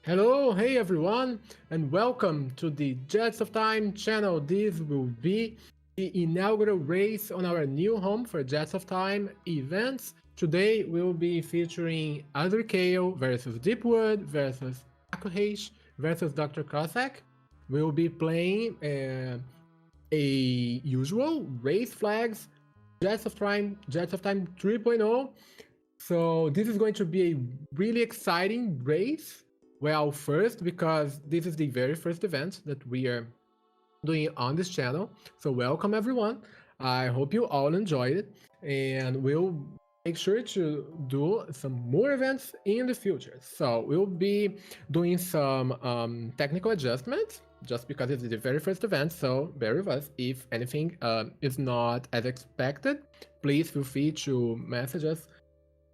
Hello, hey everyone, and welcome to the Jets of Time channel. This will be the inaugural race on our new home for Jets of Time events. Today we'll be featuring AzureCale versus dipwood versus akuheish versus drcossack. We'll be playing a usual race flags Jets of Time 3.0. So this is going to be a really exciting race. Well, first, because this is the very first event that we are doing on this channel. So welcome everyone. I hope you all enjoyed it, and we'll make sure to do some more events in the future. So we'll be doing some technical adjustments just because it's the very first event, so bear with us. If anything is not as expected, please feel free to message us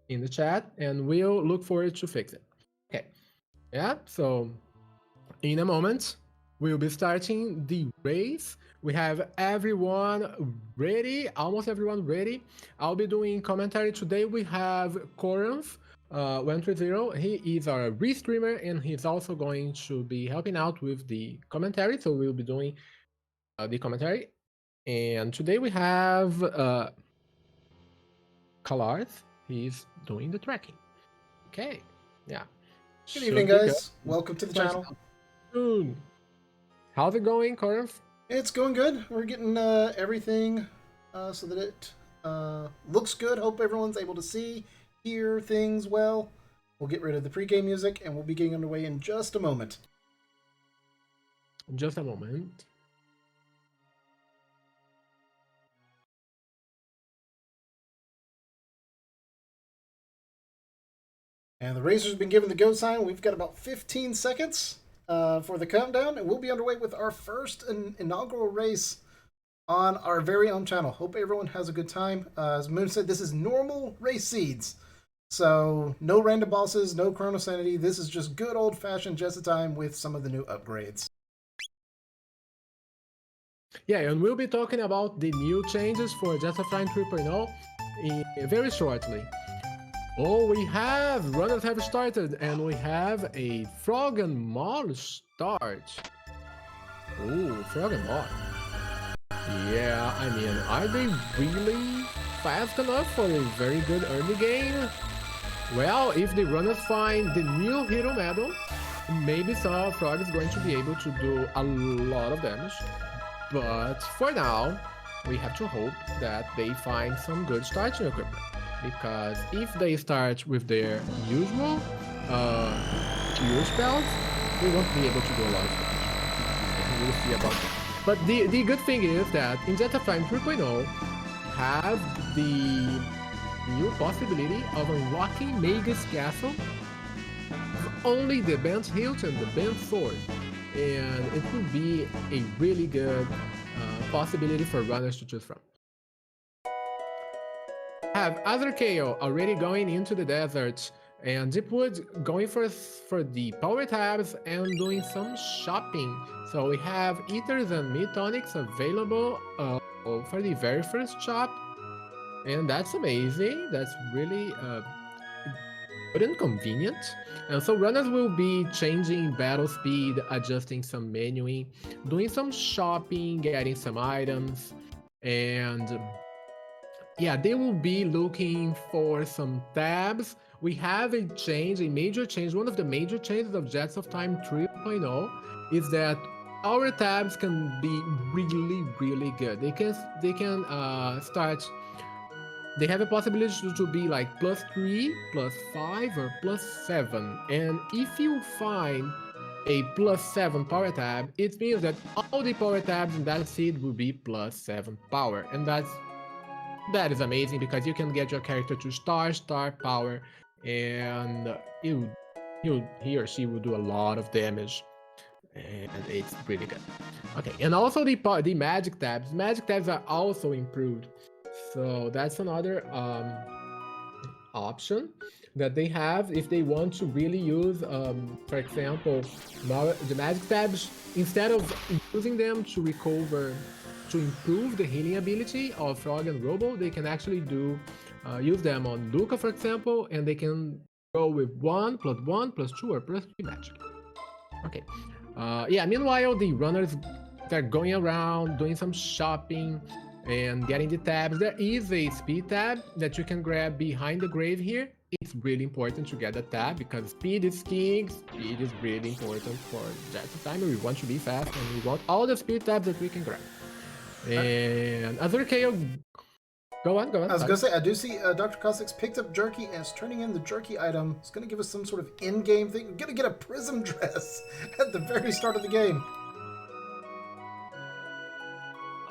in the chat and we'll look forward to fix it. Okay. Yeah, so in a moment, we'll be starting the race. We have everyone ready, almost everyone ready. I'll be doing commentary today. We have Korenth 130. He is our restreamer and he's also going to be helping out with the commentary. So we'll be doing the commentary. And today we have kalarse. He's doing the tracking. Okay, yeah. Good evening, guys. Welcome to the channel. How's it going, Korenth? It's going good. We're getting everything so that it looks good. Hope everyone's able to see, hear things well. We'll get rid of the pregame music, and we'll be getting underway in just a moment. Just a moment. And the racers have been given the go sign. We've got about 15 seconds for the countdown, and we'll be underway with our first inaugural race on our very own channel. Hope everyone has a good time. As Moon said, this is normal race seeds. So no random bosses, no chrono sanity. This is just good old-fashioned Jets of Time with some of the new upgrades. Yeah, and we'll be talking about the new changes for Jets of Time 3.0 very shortly. Oh, we have runners have started, and we have a frog and mall start. Oh, frog and mall. Yeah, I mean, are they really fast enough for a very good early game? Well, if the runners find the new hero medal, maybe some frog is going to be able to do a lot of damage. But for now, we have to hope that they find some good starting equipment. Because if they start with their usual cure spells, they won't be able to do a lot of damage. We'll see about that. But the good thing is that in Jets of Time 3.0 have the new possibility of unlocking Magus Castle only the bent hilt and the bent sword. And it will be a really good possibility for runners to choose from. Have AzureCale already going into the desert, and dipwood going for the power tabs and doing some shopping. So we have ethers and meat tonics available for the very first shop, and that's amazing. That's really good and convenient. And so runners will be changing battle speed, adjusting some menuing, doing some shopping, getting some items, and yeah, they will be looking for some tabs. We have a change, a major change. One of the major changes of Jets of Time 3.0 is that our tabs can be really good. They can start. They have a possibility to be like +3, +5, or +7. And if you find a +7 power tab, it means that all the power tabs in that seed will be +7 power, and that is amazing because you can get your character to star power, and he or she will do a lot of damage, and it's really good. Okay, and also the magic tabs. Magic tabs are also improved, so that's another option that they have if they want to really use, for example, the magic tabs. Instead of using them to recover, to improve the healing ability of Frog and Robo, they can actually use them on Luca, for example, and they can go with 1 + 1 + 2 or +3 magic. Okay. Yeah, meanwhile, the runners, they're going around doing some shopping and getting the tabs. There is a speed tab that you can grab behind the grave here. It's really important to get the tab because speed is king. Speed is really important for Jets of Time. We want to be fast and we want all the speed tabs that we can grab. And AzureCale, go on. I was going to say, I do see drcossack's picked up jerky and is turning in the jerky item. It's going to give us some sort of in-game thing. We're going to get a prism dress at the very start of the game.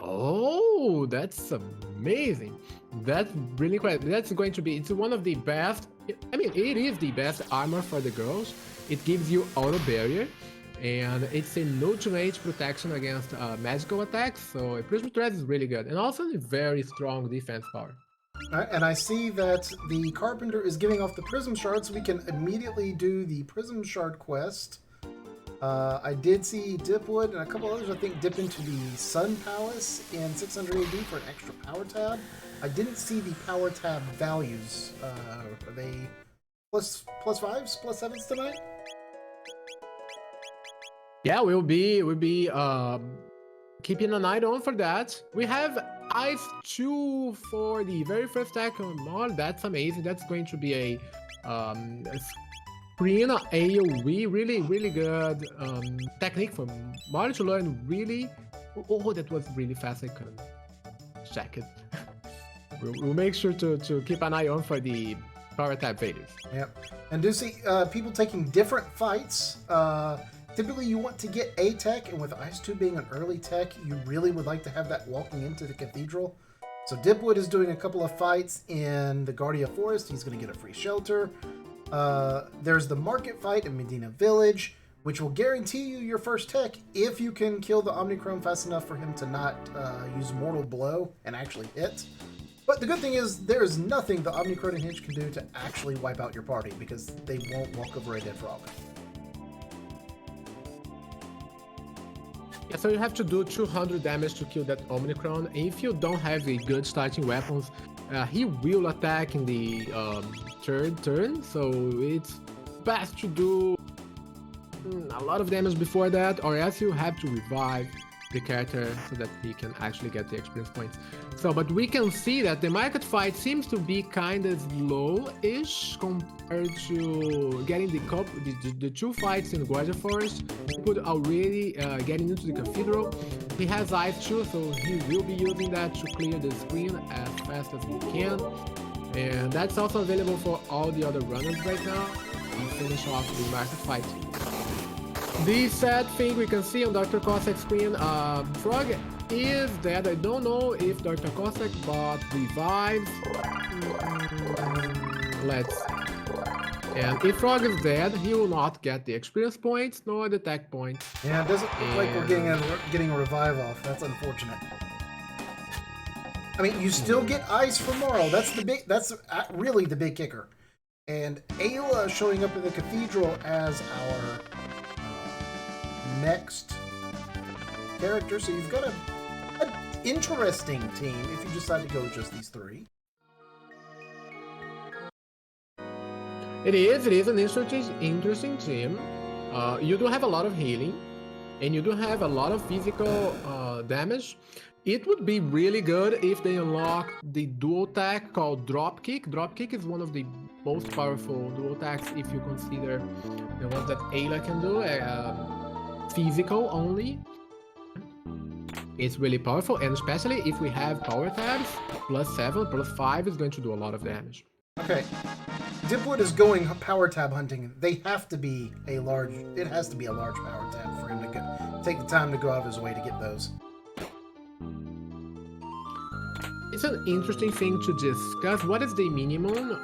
Oh, that's amazing. That's really great. That's going to be, it's one of the best, I mean, it is the best armor for the girls. It gives you auto barrier, and it's a no-to-range protection against magical attacks, so a prism dress is really good, and also a very strong defense power. Alright, and I see that the carpenter is giving off the prism shards, so we can immediately do the prism shard quest. I did see Dipwood and a couple others, I think, dip into the Sun Palace in 600 AD for an extra power tab. I didn't see the power tab values. Are they +5s, +7s tonight? Yeah, we'll be keeping an eye on for that. We have Ice 2 for the very first attack on mod. That's amazing. That's going to be a screen AoE, really good technique for Mario to learn. Really, oh, that was really fast. I couldn't check it. We'll make sure to keep an eye on for the power tab failures. Yep, and do see people taking different fights. Typically, you want to get a tech, and with Ice 2 being an early tech, you really would like to have that walking into the cathedral. So Dipwood is doing a couple of fights in the Guardia Forest. He's going to get a free shelter. There's the market fight in Medina Village, which will guarantee you your first tech if you can kill the Omnichrome fast enough for him to not use Mortal Blow and actually hit. But the good thing is, there is nothing the Omnichrome and Hinge can do to actually wipe out your party, because they won't walk over a dead frog. Yeah, so you have to do 200 damage to kill that Omnicron. If you don't have a good starting weapons, he will attack in the third turn, so it's best to do a lot of damage before that, or else you have to revive the character so that he can actually get the experience points. So, but we can see that the market fight seems to be kind of slow-ish compared to getting the two fights in Guardia Forest. He could already getting into the cathedral. He has Ice 2, so he will be using that to clear the screen as fast as he can. And that's also available for all the other runners right now. We finish off the market fight. The sad thing we can see on drcossack's screen, Frog is dead. I don't know if drcossack bought revives. Let's And if Frog is dead, he will not get the experience points nor the tech points. Yeah, it doesn't look like we're getting a revive off. That's unfortunate. I mean, you still get ice from Marl. That's really the big kicker. And Ayla showing up in the cathedral as our next character. So you've got an interesting team if you decide to go with just these three. It is an interesting team. You do have a lot of healing, and you do have a lot of physical damage. It would be really good if they unlock the dual attack called Dropkick. Dropkick is one of the most powerful dual attacks if you consider the ones that Ayla can do, physical only. It's really powerful, and especially if we have power tabs, +7, +5 is going to do a lot of damage. Okay. Dipwood is going power tab hunting. They have to be it has to be a large power tab for him to take the time to go out of his way to get those. It's an interesting thing to discuss. What is the minimum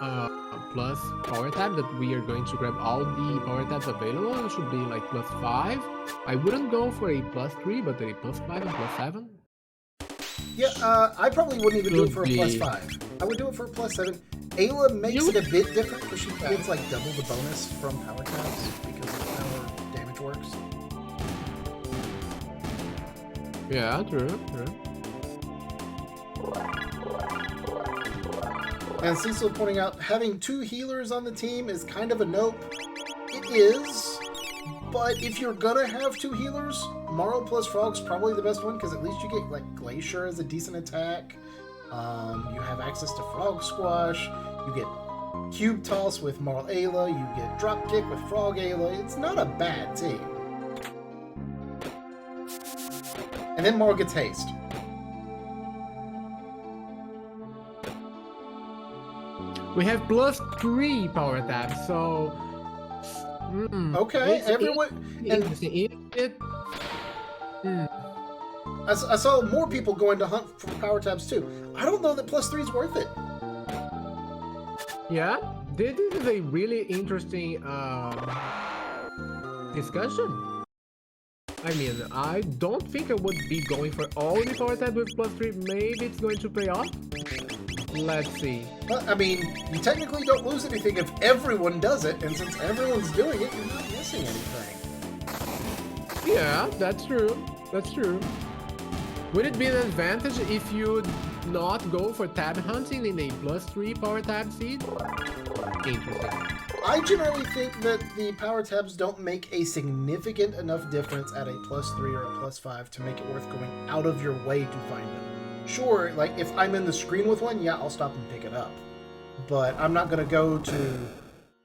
plus power tab that we are going to grab all the power tabs available? It should be like +5. I wouldn't go for a +3, but a +5 and +7. Yeah, I probably wouldn't even do it for a +5. I would do it for a +7. Ayla makes it a bit different because she gets like double the bonus from power tabs because of how damage works. Yeah, true. And Cecil pointing out, having 2 healers on the team is kind of a nope. It is, but if you're gonna have 2 healers, Marl plus Frog's probably the best one because at least you get like Glacier as a decent attack. You have access to Frog Squash. You get Cube Toss with Marl Ayla. You get Drop Kick with Frog Ayla. It's not a bad team. And then Marl gets Haste. We have +3 power tabs, so okay, everyone. I saw more people going to hunt for power tabs too. I don't know that +3 is worth it. Yeah, this is a really interesting discussion. I mean, I don't think I would be going for all the power tabs with +3. Maybe it's going to pay off. Let's see. Well, I mean, you technically don't lose anything if everyone does it, and since everyone's doing it, you're not missing anything. Yeah, that's true. That's true. Would it be an advantage if you not go for tab hunting in a +3 power tab seed? Interesting. I generally think that the power tabs don't make a significant enough difference at a +3 or a +5 to make it worth going out of your way to find them. Sure, like if I'm in the screen with one, yeah, I'll stop and pick it up. But I'm not going to go to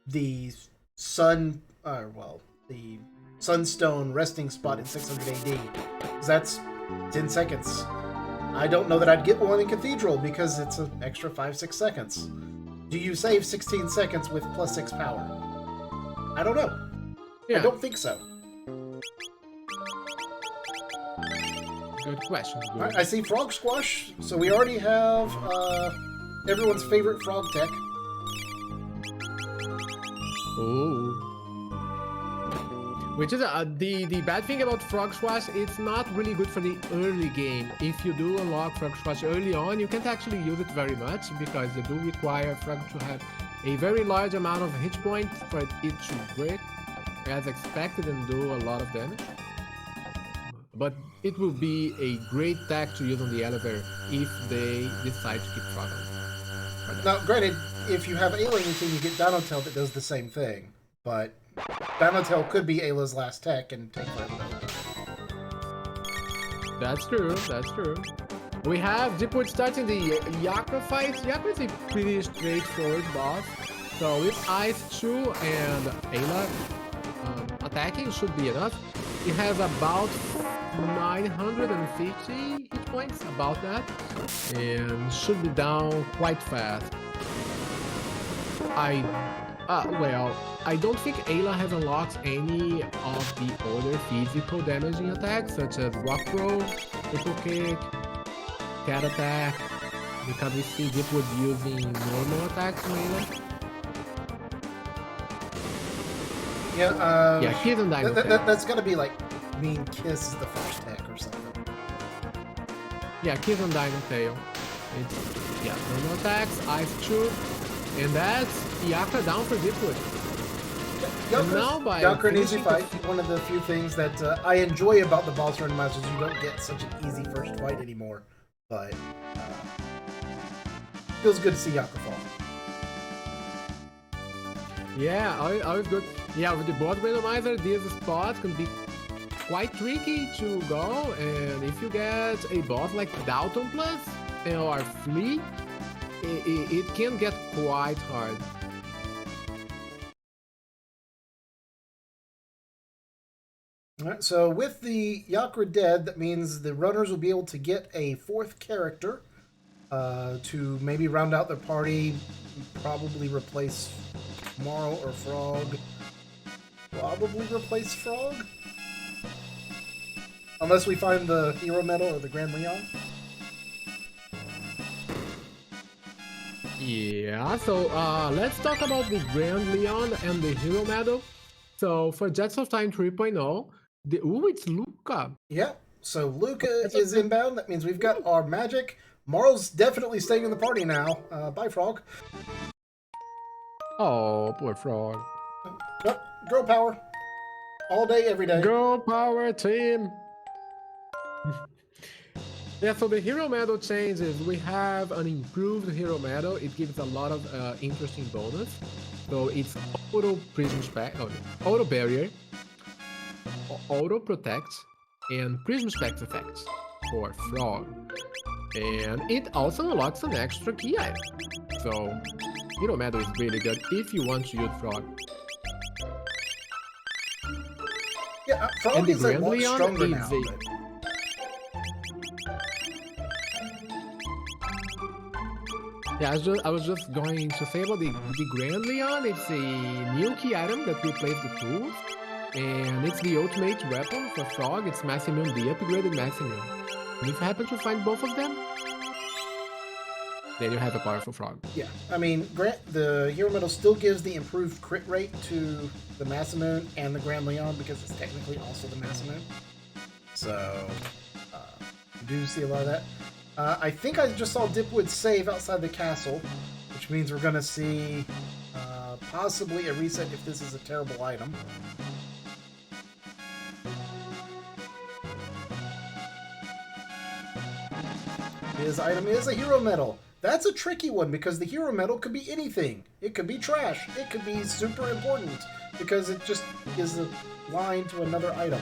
the the Sunstone resting spot in 600 AD. Because that's 10 seconds. I don't know that I'd get one in Cathedral because it's an extra 5-6 seconds. Do you save 16 seconds with +6 power? I don't know. Yeah. I don't think so. Good question. Good. Alright, I see Frog Squash, so we already have everyone's favorite frog tech. Oh. Which is the bad thing about Frog Squash, it's not really good for the early game. If you do unlock Frog Squash early on, you can't actually use it very much because you do require Frog to have a very large amount of hit points for it to break as expected and do a lot of damage. But it will be a great tech to use on the elevator if they decide to keep Frog on. Now, granted, if you have Alien team, you get Dinotail that does the same thing, but Dinotail could be Ayla's last tech and take forever. That's true, that's true. We have Dipwood starting the Yakra fight. Yakra is a pretty straightforward boss. So with Ice 2 and Ayla attacking should be enough. It has about 950 hit points, about that. And should be down quite fast. I don't think Ayla has unlocked any of the other physical damaging attacks, such as Rock Throw, Triple Kick, Cat Attack, because we see Dipwood using normal attacks from Ayla. Yeah, Yeah, Kiss and Dino Tail. that's gotta be like Mean Kiss is the first tech or something. Yeah, Kiss and Dino Tail. It's, yeah, normal attacks, Ice Tube, and that's Yakra down for dipwood. Yakra and Easy Fight, one of the few things that I enjoy about the boss randomizers, you don't get such an easy first fight anymore. But feels good to see Yakra fall. Yeah, always good. Yeah, with the boss randomizer, these spots can be quite tricky to go, and if you get a boss like Dalton Plus or Flea, it can get quite hard. Alright, so with the Yakra dead, that means the runners will be able to get a fourth character to maybe round out their party, probably replace Marl or Frog. Probably replace Frog? Unless we find the Hero Medal or the Grand Leon. Yeah, so let's talk about the Grand Leon and the Hero Medal. So for Jets of Time 3.0, it's Luca. Yeah, so Luca is inbound. That means we've got our magic. Marl's definitely staying in the party now. Bye, Frog. Oh, poor Frog. Oh, girl power. All day, every day. Girl power team! Yeah, so the Hero Medal changes. We have an improved Hero Medal. It gives a lot of interesting bonus. So it's auto prism spec, auto barrier, auto protect, and prism spec effects for Frog. And it also unlocks an extra key item. So Hero Medal is really good if you want to use Frog. Yeah, Frog is a lot stronger now. Yeah, I was just going to say about the Grand Leon. It's a new key item that replaces the tools, and it's the ultimate weapon for Frog. It's Maximum, the upgraded Maximum. And if you happen to find both of them, then you have a powerful Frog. Yeah, I mean, the Hero Medal still gives the improved crit rate to the Masamune and the Grand Leon because it's technically also the Masamune. So, you do see a lot of that. I think I just saw Dipwood save outside the castle, which means we're going to see possibly a reset if this is a terrible item. His item is a Hero Medal. That's a tricky one because the Hero Medal could be anything. It could be trash. It could be super important because it just is a line to another item.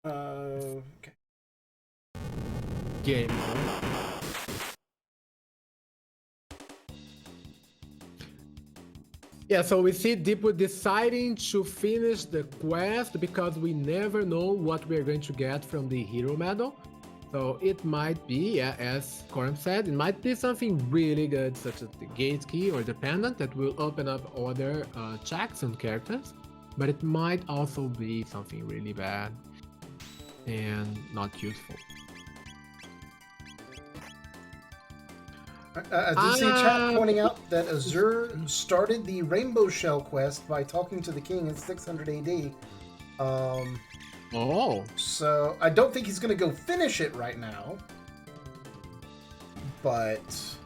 Okay. Game. Yeah, so we see Dipwood deciding to finish the quest because we never know what we're going to get from the Hero Medal. So it might be, yeah, as Korenth said, it might be something really good, such as the Gate Key or the Pendant that will open up other checks and characters. But it might also be something really bad and not useful. I did see chat pointing out that Azure started the Rainbow Shell quest by talking to the king in 600 AD. So I don't think he's going to go finish it right now. But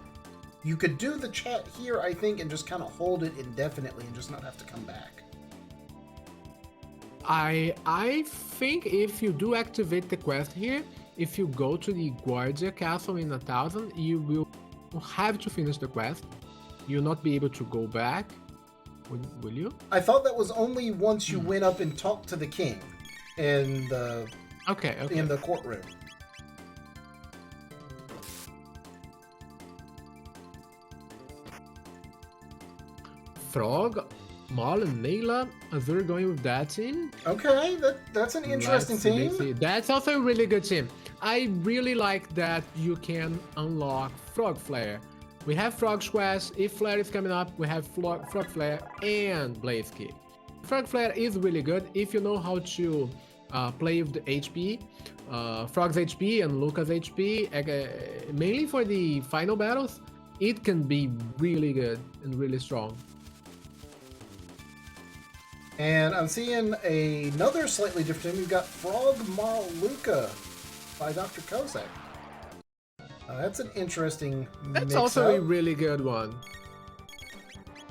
you could do the chat here, I think, and just kind of hold it indefinitely and just not have to come back. I think if you do activate the quest here, if you go to the Guardia Castle in 1000, you will have to finish the quest. You'll not be able to go back. Will you? I thought that was only once you went up and talked to the king in the in the courtroom. Frog, Maul, and Nayla, Azure going with that team. Okay, that's an interesting team. That's also a really good team. I really like that you can unlock Frog Flare. We have Frog's Quest. If Flare is coming up, we have Frog Flare and Blaze Key. Frog Flare is really good if you know how to play with the HP. Frog's HP and Luca's HP, mainly for the final battles. it can be really good and really strong. And I'm seeing another slightly different team. We've got Frog Marl Luca by drcossack. That's an interesting That's mix-up. also a really good one.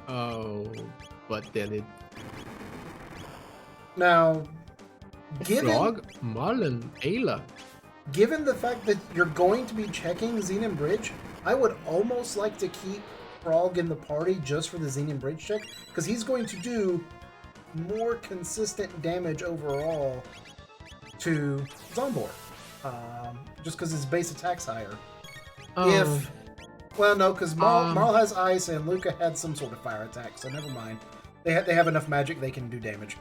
Oh, but then it... Now, given... Frog, Marlin, Ayla. Given the fact that you're going to be checking Xenon Bridge, I would almost like to keep Frog in the party just for the Xenon Bridge check, because he's going to do more consistent damage overall to Zombor. Just because his base attack's higher. Well, no, because Marl has ice and Luca had some sort of fire attack, so never mind. They have enough magic, they can do damage.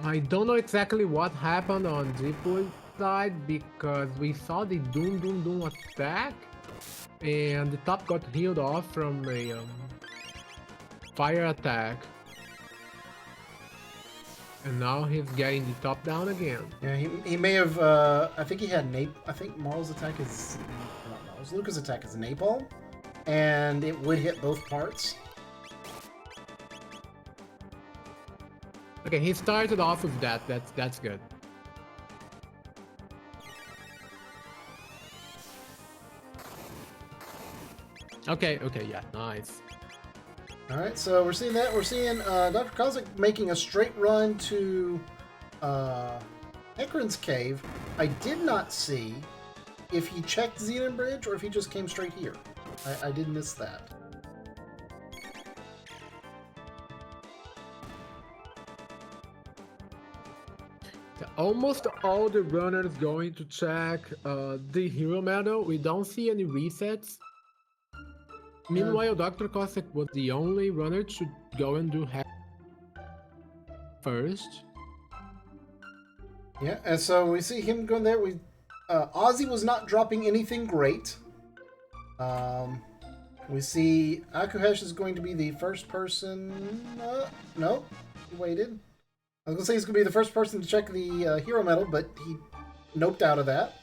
I don't know exactly what happened on dipwood side, because we saw the Doom attack, and the top got healed off from a fire attack. And now he's getting the top down again. Yeah, he may have, I think he had I think Marl's attack is, not Marl's, Luca's attack is Napalm, and it would hit both parts. Okay, he started off with that. That's good. Okay, yeah, nice. Alright, so we're seeing that. We're seeing drcossack making a straight run to Korenth's cave. I did not see if he checked Xenon Bridge or if he just came straight here. I did miss that. Almost all the runners going to check the hero medal. We don't see any resets. Meanwhile, drcossack was the only runner to go and do hack first. Yeah, and so we see him going there. Ozzy was not dropping anything great. We see Akuheish is going to be the first person... no, he waited. I was going to say he's going to be the first person to check the hero medal, but he noped out of that.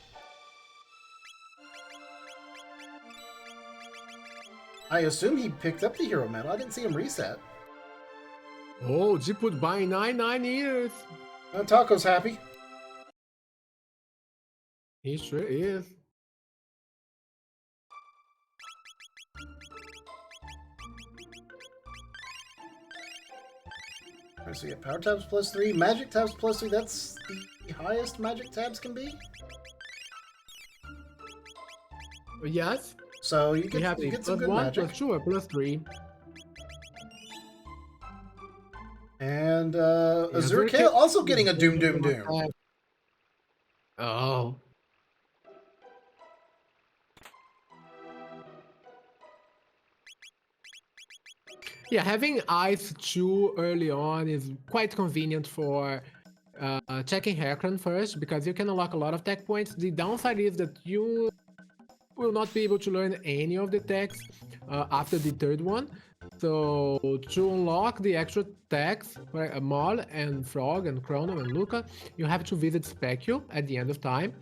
I assume he picked up the hero medal. I didn't see him reset. Oh, dipwood buying 9 years. Taco's happy. He sure is. So yeah, power tabs +3, magic tabs +3. That's the highest magic tabs can be. Yes. So you get some good +1, magic. +2, or +3. And AzureCale also getting a Doom. Oh. Yeah, having ice too early on is quite convenient for checking Hecarim first, because you can unlock a lot of tech points. The downside is that you will not be able to learn any of the techs after the third one. So to unlock the extra techs for Marl and Frog and Chrono and Luca, you have to visit Specule at the end of time.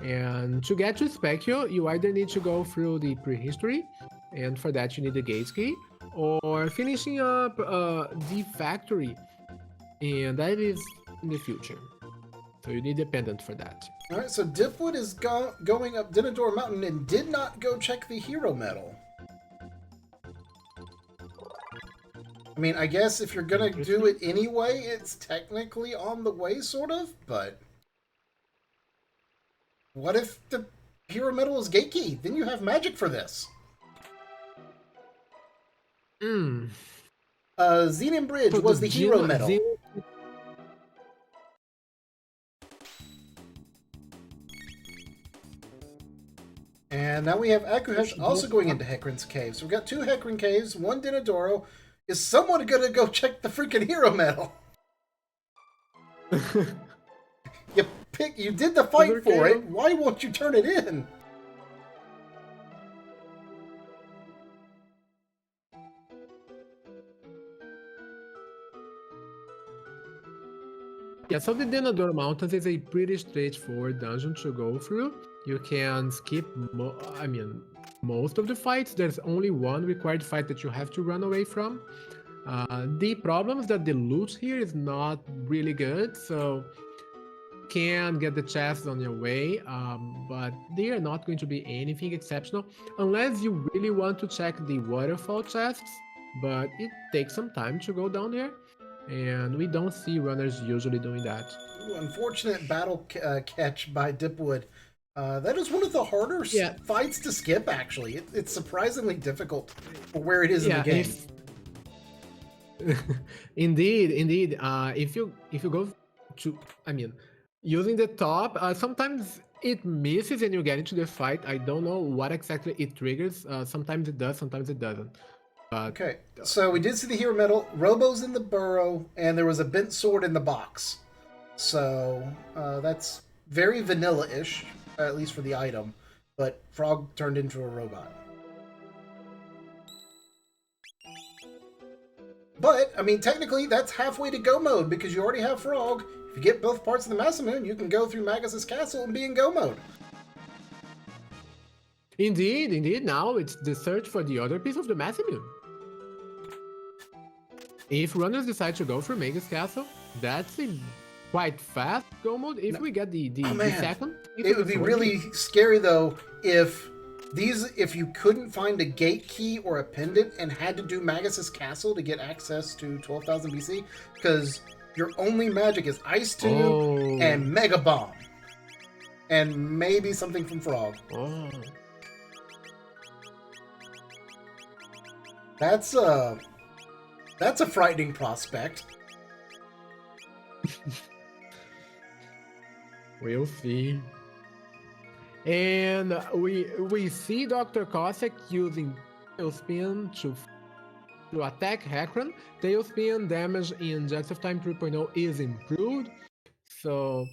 And to get to Specule, you either need to go through the prehistory, and for that you need the gate key, or finishing up the factory, and that is in the future. So you need a pendant for that. Alright, so Dipwood is going up Dinador Mountain and did not go check the hero medal. I mean, I guess if you're gonna do it anyway, it's technically on the way, sort of, but... What if the hero medal is gate key? Then you have magic for this. Xenon Bridge was the hero medal. And now we have Akuheish also going into Korenth's cave. So we've got 2 Korenth caves, 1 Dinadoro. Is someone gonna go check the freaking hero medal? You did the fight for it. Why won't you turn it in? Yeah, so the Dinador Mountains is a pretty straightforward dungeon to go through. you can skip, most of the fights. There's only one required fight that you have to run away from. The problem is that the loot here is not really good, so can get the chests on your way, but they are not going to be anything exceptional unless you really want to check the waterfall chests. But it takes some time to go down there, and we don't see runners usually doing that. Ooh, unfortunate battle catch by Dipwood. That is one of the harder Yeah, fights to skip, actually. It's surprisingly difficult for where it is in the yeah. game. Indeed, indeed. If you go to, using the top, sometimes it misses and you get into the fight. I don't know what exactly it triggers. Sometimes it does, sometimes it doesn't. But Okay, so we did see the hero medal, Robo's in the burrow, and there was a bent sword in the box. So that's very vanilla-ish, at least for the item. But Frog turned into a robot. But, I mean, technically, that's halfway to go mode, because you already have Frog. If you get both parts of the Masamune, you can go through Magus' castle and be in go mode. indeed, indeed. Now it's the search for the other piece of the Masamune. If runners decide to go for Magus Castle, that's a quite fast go mode. If we get the second, It would be really scary though if you couldn't find a gate key or a pendant and had to do Magus' castle to get access to 12,000 BC, because your only magic is Ice Tube and Mega Bomb, and maybe something from Frog. Oh. That's a frightening prospect. We'll see. And we see drcossack using Tailspin to attack Hecarim. Tailspin damage in Jets of Time 3.0 is improved. So,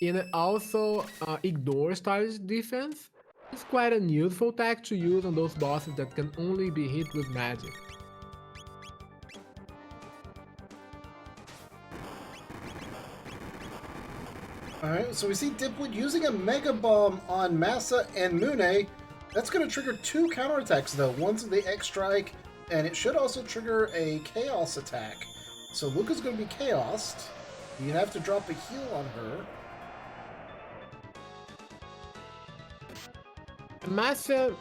and it also ignores stylish defense. It's quite a useful tech to use on those bosses that can only be hit with magic. Alright, so we see Dipwood using a Mega Bomb on Masa and Mune. That's going to trigger 2 counterattacks though. One's the X Strike, and it should also trigger a Chaos attack. So Luca's going to be Chaosed. You'd have to drop a heal on her. Massa,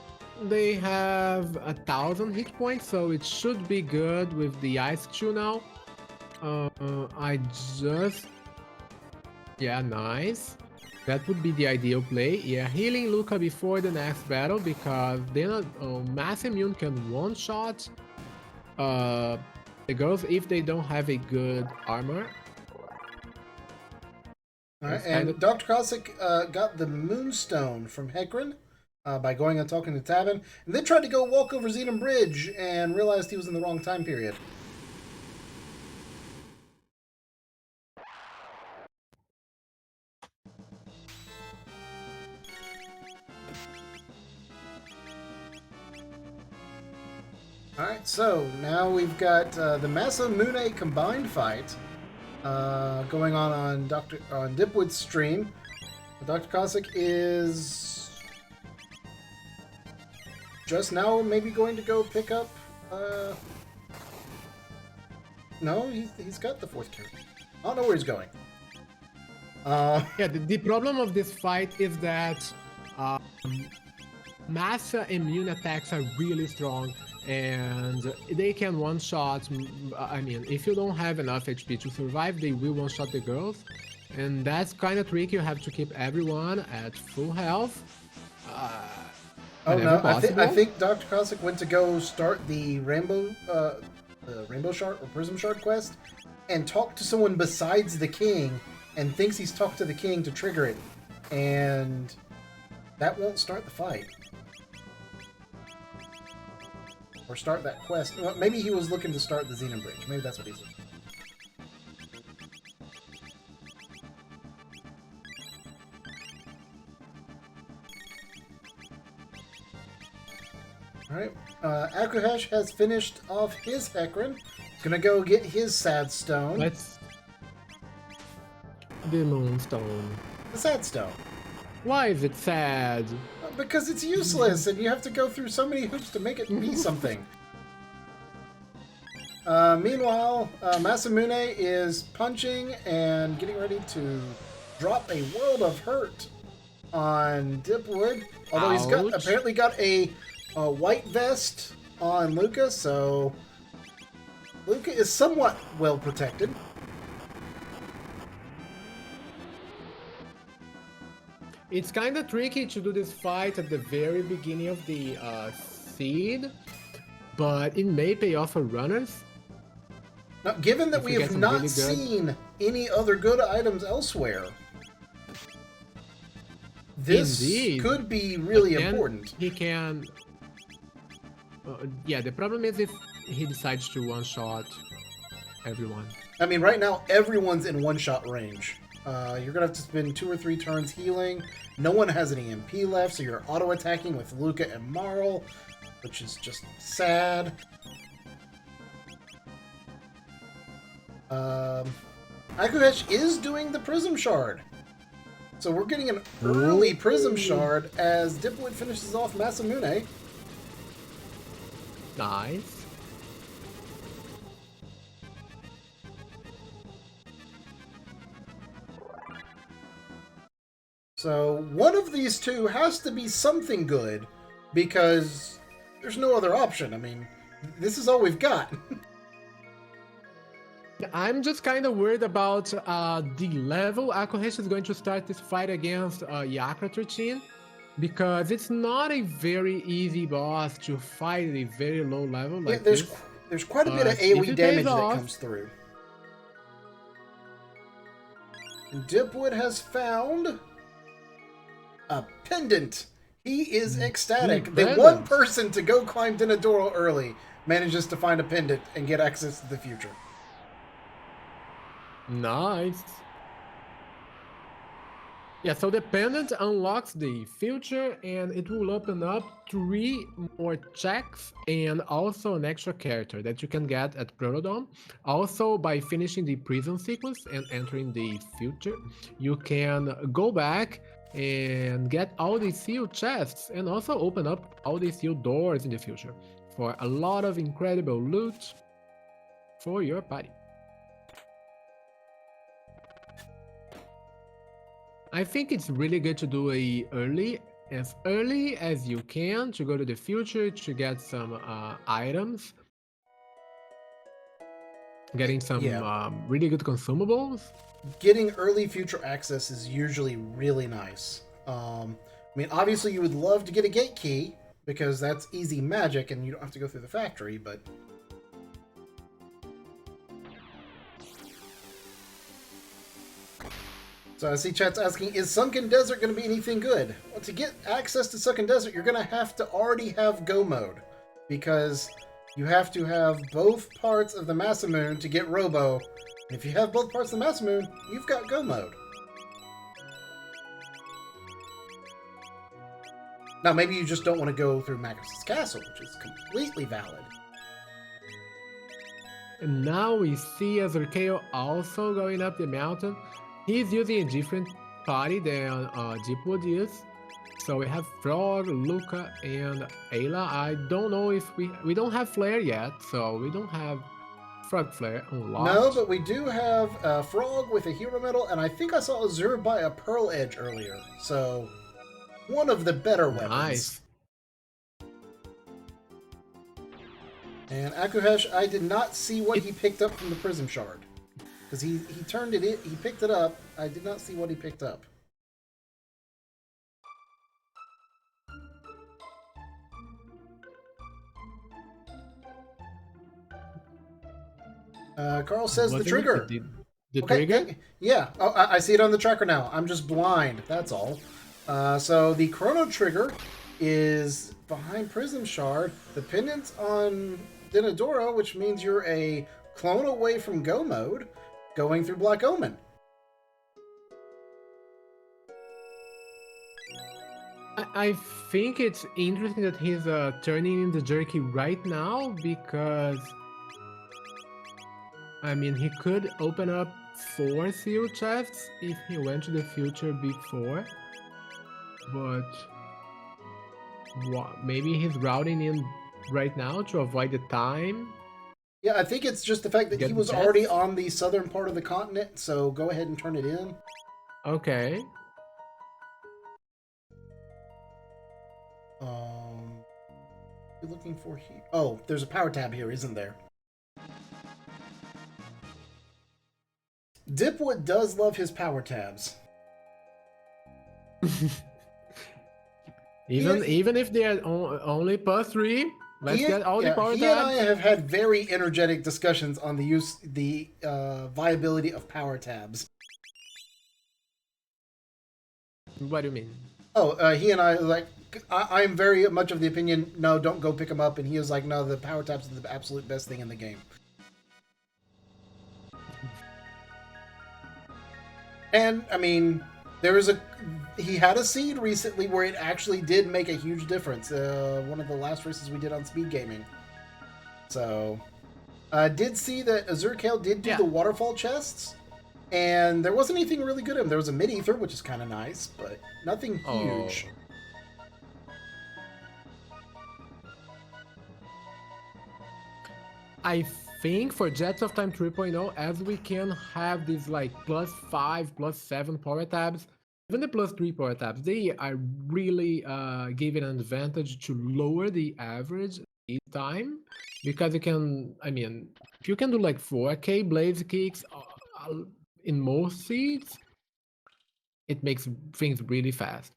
they have 1,000 hit points, so it should be good with the Ice Chew now. Yeah, nice. That would be the ideal play. Yeah, healing Luca before the next battle, because then Mass Immune can one-shot the girls if they don't have a good armor. Alright, and drcossack got the Moonstone from Hecarim by going and talking to Tabin, and then tried to go walk over Xenon Bridge and realized he was in the wrong time period. Alright, so now we've got the Masa Mune combined fight going on Dipwood's stream. drcossack is just now maybe going to go pick up... No, he's got the 4th character. I don't know where he's going. Yeah, the problem of this fight is that Massa immune attacks are really strong, and they can one-shot. I mean, if you don't have enough HP to survive, they will one-shot the girls, and that's kind of tricky. You have to keep everyone at full health. Oh no, I think drcossack went to go start the Rainbow Shard or Prism Shard quest and talk to someone besides the king, and thinks he's talked to the king to trigger it, and that won't start the fight. Or start that quest. Well, maybe he was looking to start the Xenon Bridge. Maybe that's what he's looking for. Alright. Akuheish has finished off his Hecarim. Gonna go get his Sad Stone. Let's... The Moonstone. The Sad Stone. Why is it sad? Because it's useless, and you have to go through so many hoops to make it be something. Meanwhile, Masamune is punching and getting ready to drop a world of hurt on Dipwood. Although he's apparently got a white vest on Luca, so Luca is somewhat well protected. It's kind of tricky to do this fight at the very beginning of the seed, but it may pay off for runners. Now, given that we have not seen any other good items elsewhere, this could be really important. He can... yeah, the problem is if he decides to one-shot everyone. I mean, right now, everyone's in one-shot range. You're going to have to spend 2 or 3 turns healing. No one has any MP left, so you're auto-attacking with Luca and Marl, which is just sad. Akuheish is doing the Prism Shard. So we're getting an early Prism Shard as Dipwood finishes off Masamune. Nice. So one of these two has to be something good, because there's no other option. I mean, this is all we've got. I'm just kind of worried about the level Akuheish is going to start this fight against Yakra 13, because it's not a very easy boss to fight at a very low level like this. There's quite a bit of AoE damage that comes through. And Dipwood has found a pendant. He is ecstatic. The one person to go climb Dinadoro early manages to find a pendant and get access to the future. Nice. Yeah, so the pendant unlocks the future and it will open up 3 more checks and also an extra character that you can get at Protodome. Also, by finishing the prison sequence and entering the future, you can go back and get all the sealed chests and also open up all the sealed doors in the future for a lot of incredible loot for your party. I think it's really good to do as early as you can to go to the future to get some items. Getting some really good consumables. Getting early future access is usually really nice. I mean, obviously you would love to get a gate key, because that's easy magic and you don't have to go through the factory, but... So I see chat's asking, is Sunken Desert going to be anything good? Well, to get access to Sunken Desert, you're going to have to already have Go Mode, because you have to have both parts of the Masamune to get Robo. And if you have both parts of the Masamune, you've got Go Mode. Now, maybe you just don't want to go through Magnus's Castle, which is completely valid. And now we see AzureCale also going up the mountain. He's using a different party than Dipwood is. So we have Frog, Luca, and Ayla. I don't know if we don't have Flare yet, so we don't have Frog Flare unlocked. No, but we do have a Frog with a Hero Medal, and I think I saw Azure buy a Pearl Edge earlier. So, one of the better weapons. Nice. And Akuheish, I did not see what he picked up from the Prism Shard. Because he turned it in, he picked it up. I did not see what he picked up. Carl says the trigger. The trigger? Yeah. Oh, I see it on the tracker now. I'm just blind. That's all. So the Chrono Trigger is behind Prism Shard. The pendant's on Dinadoro, which means you're a clone away from Go Mode, going through Black Omen. I think it's interesting that he's turning in the jerky right now, because I mean, he could open up 4 sealed chests if he went to the future before. but what? Maybe he's routing in right now to avoid the time. Yeah, I think it's just the fact that Get he the was jets? already on the southern part of the continent, so go ahead and turn it in. Okay. You're looking for here. Oh, there's a power tab here, isn't there? Dipwood does love his power tabs. Even if they are only +3, let's get all the power he and I tabs. have had very energetic discussions on the viability of power tabs. What do you mean? Oh, he and I I'm very much of the opinion, no, don't go pick them up, and he was like, no, the power tabs are the absolute best thing in the game. And I mean, he had a seed recently where it actually did make a huge difference. One of the last races we did on Speed Gaming. So, I did see that AzureCale did do the waterfall chests, and there wasn't anything really good in them. There was a mid-ether, which is kind of nice, but nothing huge. I think for Jets of Time 3.0, as we can have these like +5, +7 power tabs, even the +3 power tabs, they are really giving an advantage to lower the average speed time, because you can, I mean, if you can do like 4K blaze kicks in most seeds, it makes things really fast.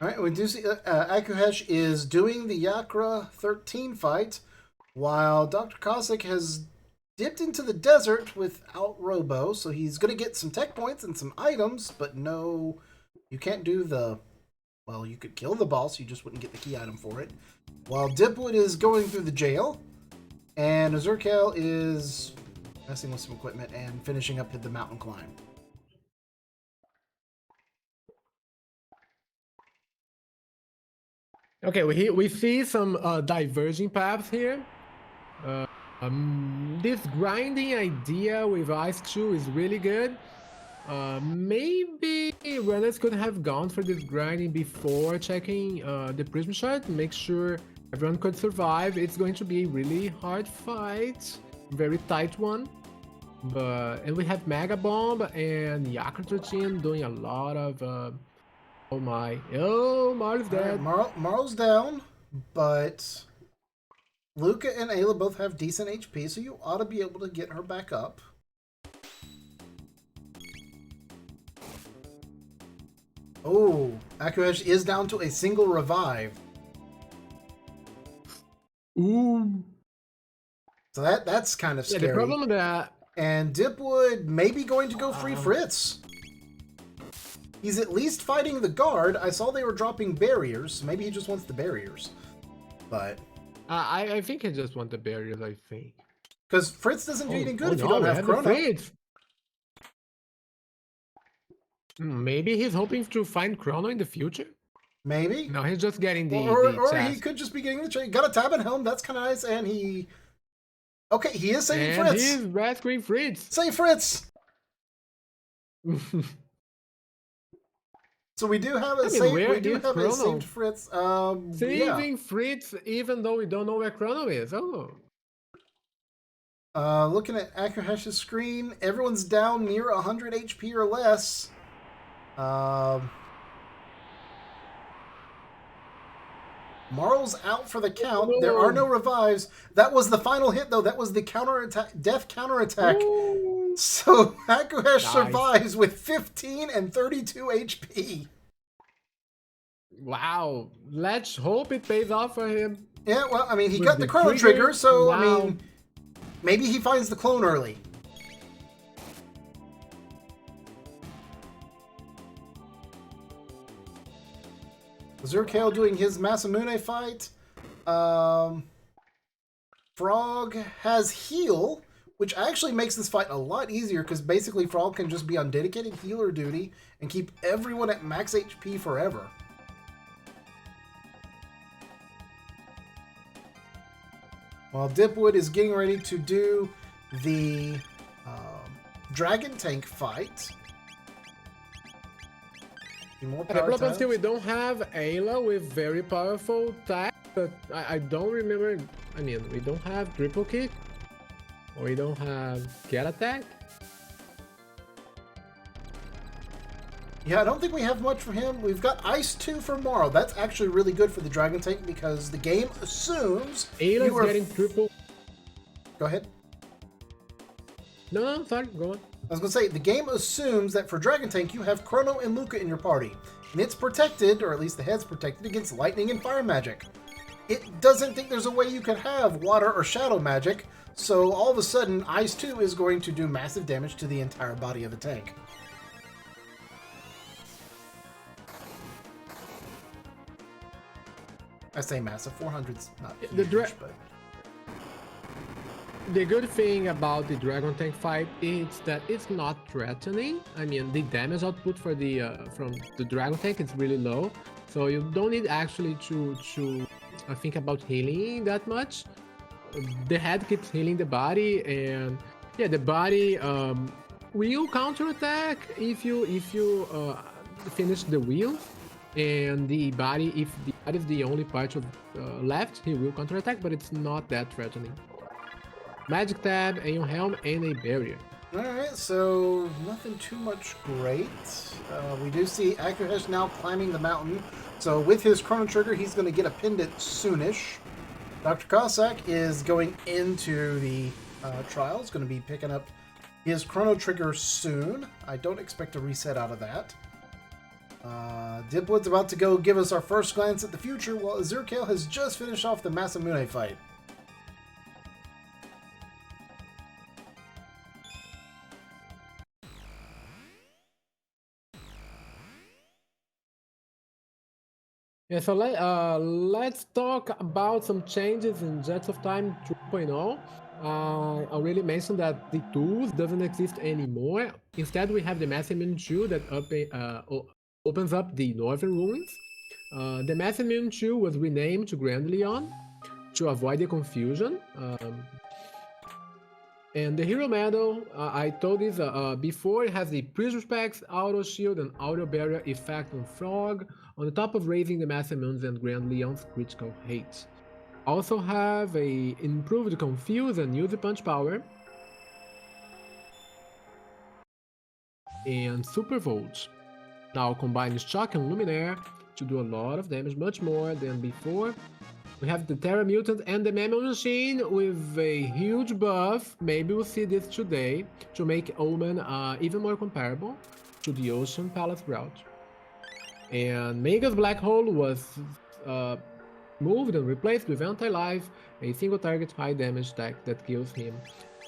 All right, we do see Akuheish is doing the Yakra 13 fight, while drcossack has dipped into the desert without Robo, so he's going to get some tech points and some items, but no, you can't do the, well, you could kill the boss, you just wouldn't get the key item for it. While Dipwood is going through the jail, and AzureCale is messing with some equipment and finishing up the mountain climb. Okay, we see some diverging paths here. This grinding idea with Ice 2 is really good. Maybe runners could have gone for this grinding before checking the prism shard, make sure everyone could survive. It's going to be a really hard fight, very tight one. And we have Mega Bomb and Yakra 13 doing a lot of oh my. Oh, Marl's dead. Right, Marl's down, but Luca and Ayla both have decent HP, so you ought to be able to get her back up. Oh, akuheish is down to a single revive. Ooh. So that's kind of scary. Yeah, the problem with that... And Dipwood may be going to go free Fritz. He's at least fighting the guard. I saw they were dropping barriers. Maybe he just wants the barriers. But... I think he just wants the barriers, I think. Because Fritz doesn't do any good if you don't have Chrono. Maybe he's hoping to find Chrono in the future? Maybe. No, he's just getting the Or he could just be getting the trade. Got a tab at home. That's kind of nice. And he... Okay, he is saving Fritz. He's rescuing Fritz. Save Fritz! So we do have a saved Fritz. Saving Fritz, even though we don't know where Chrono is. Oh. Looking at akuheish's screen, everyone's down near 100 HP or less. Marl's out for the count. There are no revives. That was the final hit, though. That was the death counterattack. Ooh. So akuheish survives with 15 and 32 HP. Wow. Let's hope it pays off for him. Yeah, well, I mean, he got the chrono trigger, so, I mean, maybe he finds the clone early. AzureCale doing his Masamune fight. Frog has heal, which actually makes this fight a lot easier because basically Frog can just be on dedicated healer duty and keep everyone at max HP forever. While Dipwood is getting ready to do the Dragon Tank fight. More Okay, power plus tabs. still we don't have Ayla with very powerful tag, but I don't remember. I mean, we don't have triple kick, or we don't have get attack. Yeah, I don't think we have much for him. We've got Ice 2 for Morrow. That's actually really good for the Dragon Tank because the game assumes Ayla's getting triple. Go ahead. No, sorry, go on. I was going to say, the game assumes that for Dragon Tank, you have Chrono and Luca in your party. And it's protected, or at least the head's protected, against lightning and fire magic. It doesn't think there's a way you can have water or shadow magic, so all of a sudden, Ice 2 is going to do massive damage to the entire body of the tank. I say massive, 400's not huge, but... The good thing about the Dragon Tank fight is that it's not threatening. I mean, the damage output for the from the Dragon Tank is really low, so you don't need actually to think about healing that much. The head keeps healing the body, and yeah, the body will counter attack if you finish the wheel, and the body, if the body is the only part of left, he will counter attack, but it's not that threatening. Magic tab, a helm, and a barrier. Alright, so nothing too much great. We do see Akuheish now climbing the mountain. So with his Chrono Trigger, he's going to get a pendant soonish. Dr. Cossack is going into the trial. He's going to be picking up his Chrono Trigger soon. I don't expect a reset out of that. Dipwood's about to go give us our first glance at the future, while AzureCale has just finished off the Masamune fight. Yeah, so let's talk about some changes in Jets of Time 2.0. I already mentioned that the tools doesn't exist anymore. Instead, we have the Masamune 2 that opens up the Northern Ruins. The Masamune 2 was renamed to Grand Leon to avoid the confusion. And the Hero Medal, I told this before, it has the Prism Specs, Auto Shield, and Auto Barrier effect on Frog, on the top of raising the Masamune's and Grand Leon's critical hate. Also have a improved Confuse and Use Punch power. And Super Volt. Now combines Shock and Luminaire to do a lot of damage, much more than before. We have the Terra Mutant and the Memo Machine with a huge buff. Maybe we'll see this today to make Omen even more comparable to the Ocean Palace route. And Mega's Black Hole was moved and replaced with Anti-Life, a single target high damage tech that kills him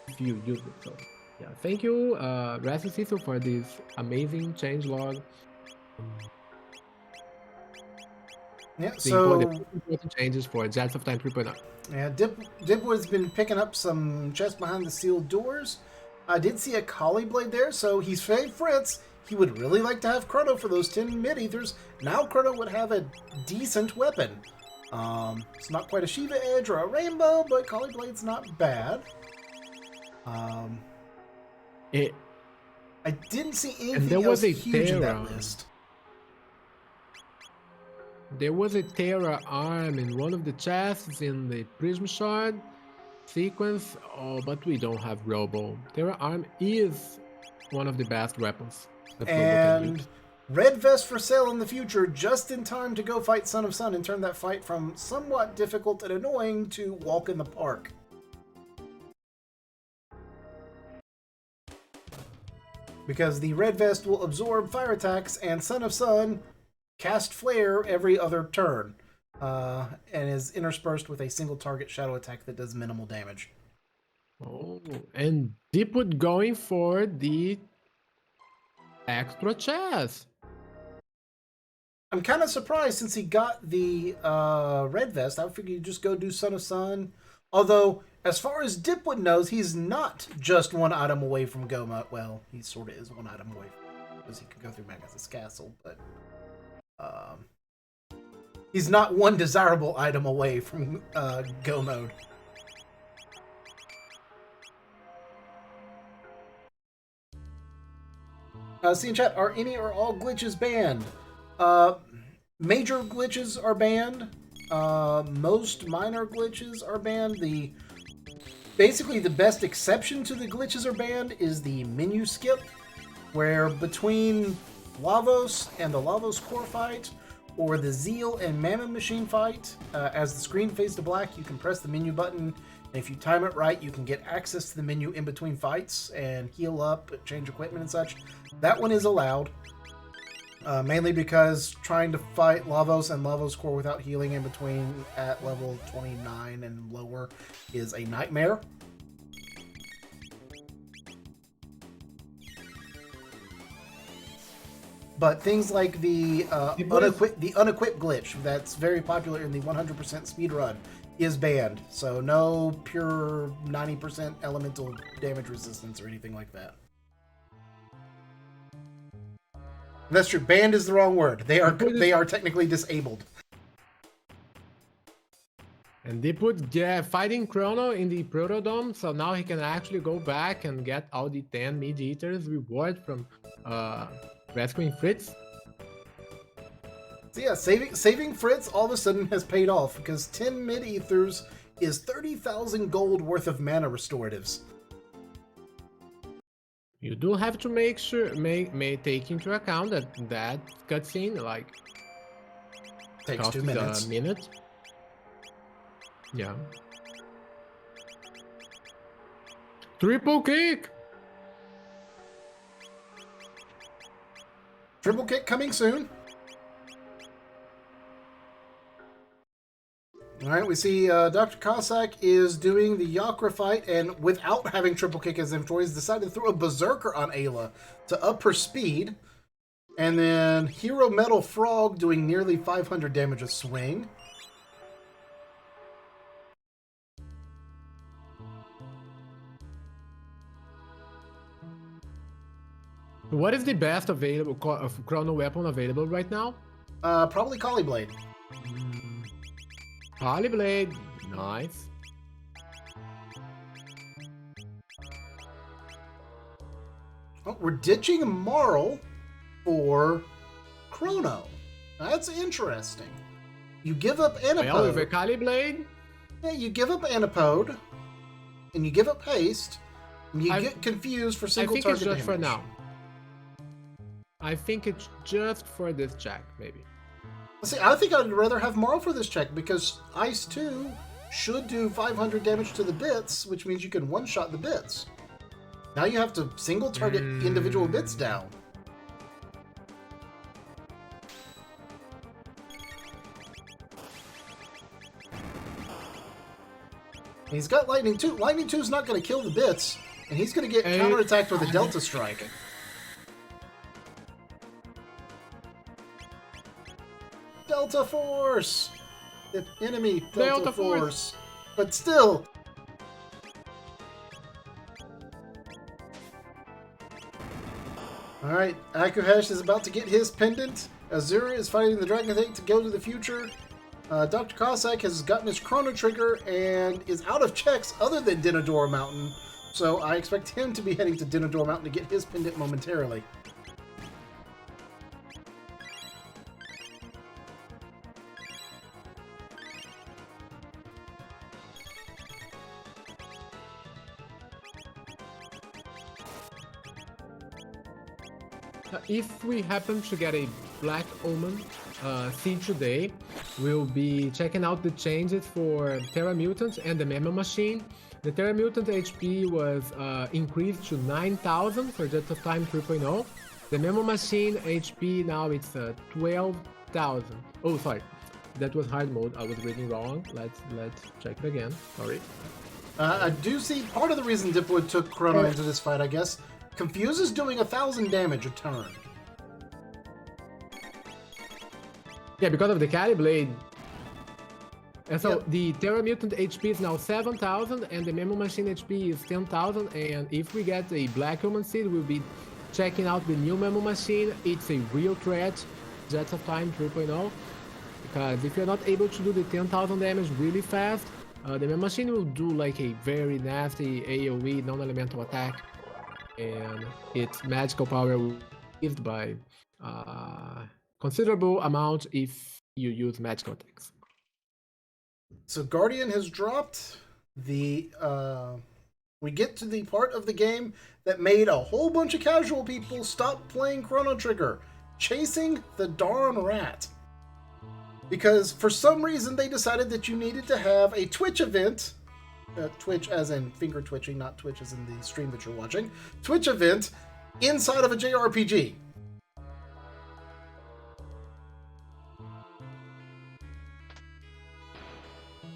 if you use it. So yeah, thank you Rest Cecil for this amazing changelog. Yeah, so important changes for Jets of Time 3.0. Yeah, Dipwood's been picking up some chests behind the sealed doors. I did see a Collie Blade there, so he's fave Fritz. He would really like to have Chrono for those 10 mid-ethers. Now Chrono would have a decent weapon. It's not quite a Shiva Edge or a Rainbow, but Collie Blade's not bad. I didn't see anything else huge in that list. There was a Terra arm in one of the chests in the Prism Shard sequence, but we don't have Robo. Terra arm is one of the best weapons that Robo can use. Red Vest for sale in the future, just in time to go fight Son of Sun and turn that fight from somewhat difficult and annoying to walk in the park. Because the Red Vest will absorb fire attacks, and Son of Sun cast Flare every other turn, and is interspersed with a single target shadow attack that does minimal damage. Oh, and Dipwood going for the extra chest. I'm kind of surprised since he got the Red Vest. I would figure you'd just go do Son of Sun. Although, as far as Dipwood knows, he's not just one item away from Goma. Well, he sort of is one item away because he could go through Magnus' castle, but he's not one desirable item away from Go mode. See in chat, are any or all glitches banned? Major glitches are banned. Most minor glitches are banned. Basically, the best exception to the glitches are banned is the menu skip, where between Lavos and the Lavos core fight, or the Zeal and Mammon machine fight, as the screen fades to black, you can press the menu button, and if you time it right, you can get access to the menu in between fights and heal up, change equipment and such. That one is allowed, mainly because trying to fight Lavos and Lavos core without healing in between at level 29 and lower is a nightmare. But things like the unequip glitch that's very popular in the 100% speed run is banned. So no pure 90% elemental damage resistance or anything like that. That's true. Banned is the wrong word. They are technically disabled. And they put fighting Chrono in the Protodome, so now he can actually go back and get all the 10 mid-eaters reward from rescuing Fritz. So yeah, saving Fritz all of a sudden has paid off, because 10 mid-ethers is 30,000 gold worth of mana restoratives. You do have to make sure, take into account that cutscene Takes 2 minutes. A minute. Yeah. Triple kick! Triple kick coming soon. Alright, we see drcossack is doing the Yakra fight, and without having triple kick as inventory, he's decided to throw a berserker on Ayla to up her speed. And then Hero Metal Frog doing nearly 500 damage a swing. What is the best available Chrono weapon available right now? Probably Kali Blade. Kali Blade, nice. Oh, we're ditching Marl for Chrono. That's interesting. You give up Anapode. Well, with a Kali Blade? Yeah, you give up Anapode, and you give up Haste, and you get confused for single target damage. I think it's just for now. I think it's just for this check, maybe. See, I think I'd rather have Marl for this check, because Ice 2 should do 500 damage to the bits, which means you can one-shot the bits. Now you have to single target individual bits down. And he's got Lightning 2. Lightning 2 is not going to kill the bits, and he's going to get counterattacked with a Delta Strike. Delta Force! The enemy Delta Force. But still. Alright, Akuheish is about to get his pendant. Azure is fighting the Dragon Tank to go to the future. drcossack has gotten his Chrono Trigger and is out of checks other than Dinodora Mountain. So I expect him to be heading to Dinodora Mountain to get his pendant momentarily. If we happen to get a Black Omen seed today, we'll be checking out the changes for Terra Mutant and the Memo Machine. The Terra Mutant HP was increased to 9,000 for Jets of Time 3.0. The Memo Machine HP now it's 12,000. Oh, sorry, that was hard mode. I was reading wrong. Let's check it again. Sorry. I do see part of the reason Dipwood took Chrono into this fight, I guess. Confuse is doing 1,000 damage a turn. Yeah, because of the Kali Blade. And so the Terra Mutant HP is now 7,000 and the Memo Machine HP is 10,000. And if we get a Black Human Seed, we'll be checking out the new Memo Machine. It's a real threat, Jets of Time 3.0. Because if you're not able to do the 10,000 damage really fast, the Memo Machine will do like a very nasty AoE non-elemental attack. And its magical power will be used by considerable amount if you use magical attacks. So Guardian has dropped the. We get to the part of the game that made a whole bunch of casual people stop playing Chrono Trigger, chasing the darn rat. Because for some reason they decided that you needed to have a Twitch event, Twitch as in finger twitching, not Twitch as in the stream that you're watching, Twitch event inside of a JRPG.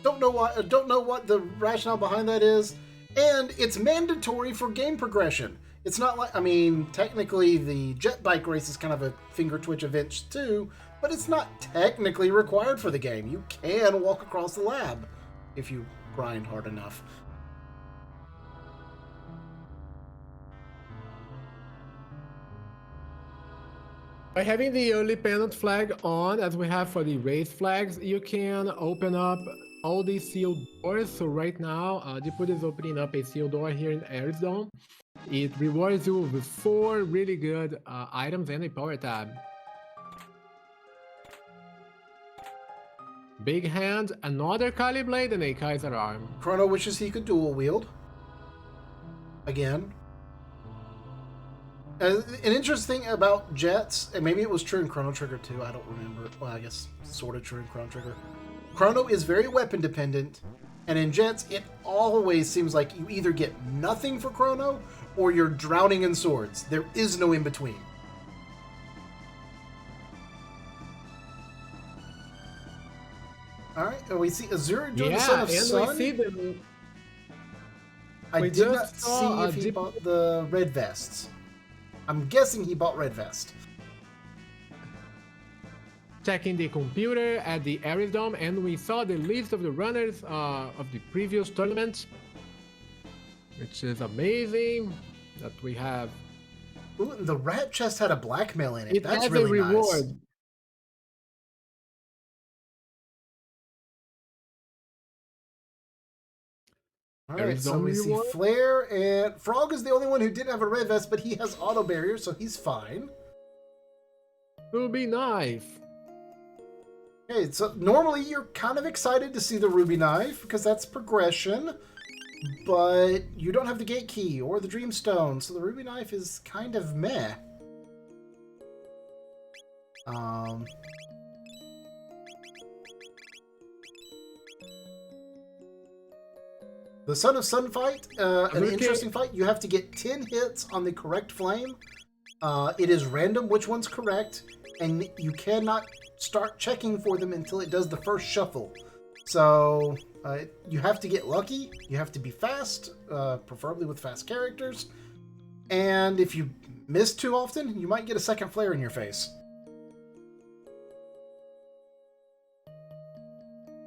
Don't know what the rationale behind that is. And it's mandatory for game progression. It's not like, I mean, technically the jet bike race is kind of a finger twitch event too, but it's not technically required for the game. You can walk across the lab if you grind hard enough. By having the early pennant flag on, as we have for the raised flags, you can open up all these sealed doors. So right now, dipwood is opening up a sealed door here in Arizona. It rewards you with 4 really good items and a power tab. Big hand, another Kali blade, and a Kaiser arm. Chrono wishes he could dual wield. Again. An interesting thing about jets, and maybe it was true in Chrono Trigger too, I don't remember. Well, I guess sort of true in Chrono Trigger. Chrono is very weapon dependent, and in jets, it always seems like you either get nothing for Chrono, or you're drowning in swords. There is no in between. Alright, and we see Azure join the Son of Sun. We see them. I did not see if he bought the red vests. I'm guessing he bought red vest. Checking the computer at the Ares Dome, and we saw the list of the runners of the previous tournament, which is amazing that we have. Ooh, the rat chest had a blackmail in it. That's has really a reward. Nice. Alright, so we see Flare, and Frog is the only one who didn't have a red vest, but he has auto barrier, so he's fine. Ruby knife. Okay, so normally you're kind of excited to see the ruby knife, because that's progression, but you don't have the gate key or the dreamstone, so the ruby knife is kind of meh. The Son of Sun fight, an interesting fight. You have to get 10 hits on the correct flame. It is random which one's correct, and you cannot start checking for them until it does the first shuffle. So you have to get lucky. You have to be fast, preferably with fast characters. And if you miss too often, you might get a second flare in your face.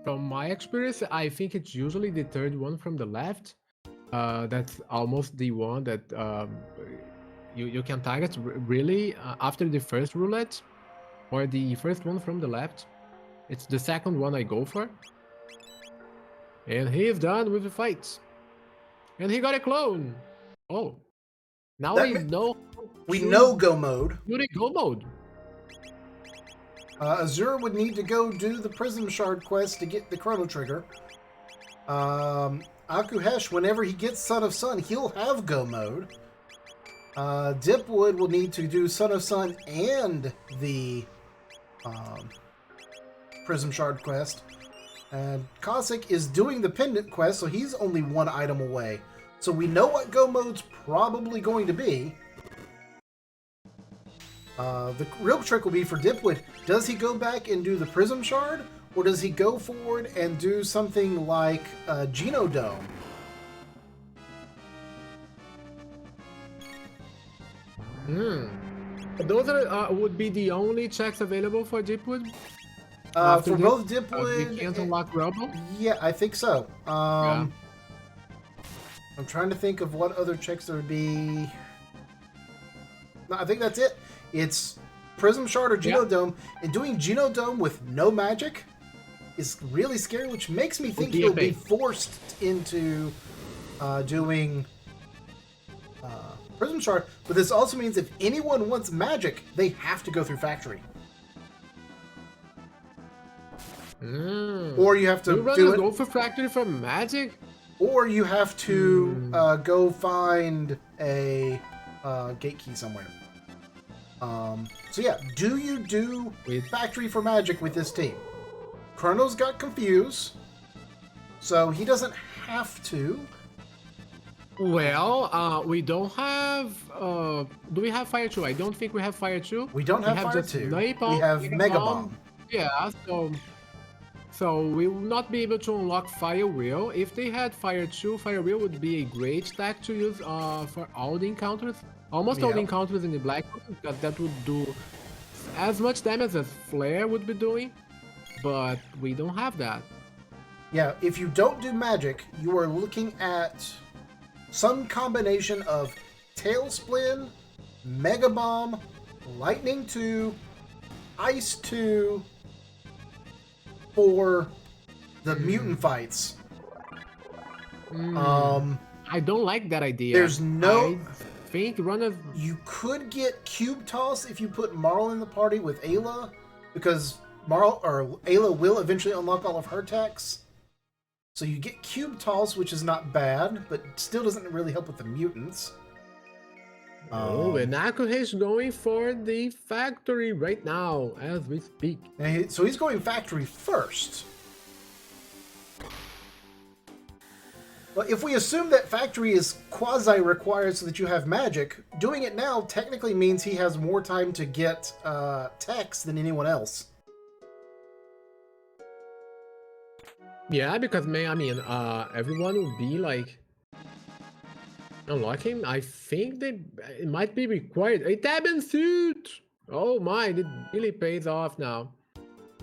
From my experience, I think it's usually the third one from the left. That's almost the one that you can target really after the first roulette, or the first one from the left. It's the second one I go for. And he is done with the fight. And he got a clone. Oh. Now we know. We know go mode. Go mode. Azure would need to go do the Prism Shard quest to get the Chrono Trigger. Akuheish, whenever he gets Son of Sun, he'll have go mode. Dipwood will need to do Son of Sun and the Prism Shard quest. And Cossack is doing the Pendant quest, so he's only 1 item away. So we know what go mode's probably going to be. The real trick will be for Dipwood. Does he go back and do the Prism Shard? Or does he go forward and do something like Genodome? Those are would be the only checks available for Dipwood? For both Dipwood... we can't unlock Rebel? Yeah, I think so. I'm trying to think of what other checks there would be. No, I think that's it. It's Prism Shard or Genodome, and doing Genodome with no magic is really scary, which makes me think he'll be forced into doing Prism Shard. But this also means if anyone wants magic, they have to go through Factory. Or you have to do it. Go for factory for magic. Or you have to go find a gate key somewhere. So yeah, do you do factory for magic with this team? Chronos got confused, so he doesn't have to. Well, we don't have. Do we have Fire 2? I don't think we have Fire 2. We don't have Fire 2. We have Mega Bomb. Yeah, so we will not be able to unlock Fire Wheel. If they had Fire 2, Fire Wheel would be a great stack to use for all the encounters. Almost all the encounters in the Black Room, because that would do as much damage as Flare would be doing. But we don't have that. Yeah, if you don't do magic, you are looking at some combination of Tailspin, Mega Bomb, Lightning 2, Ice 2 for the mutant fights. I don't like that idea. There's no... I think runners... You could get Cube Toss if you put Marl in the party with Ayla, because Ayla will eventually unlock all of her techs. So you get Cube Toss, which is not bad, but still doesn't really help with the mutants. And akuheish going for the factory right now, as we speak. So he's going factory first. But if we assume that factory is quasi-required so that you have magic, doing it now technically means he has more time to get techs than anyone else. Yeah, because everyone will be like unlocking. I think it might be required. A Tabin suit. Oh my, it really pays off now.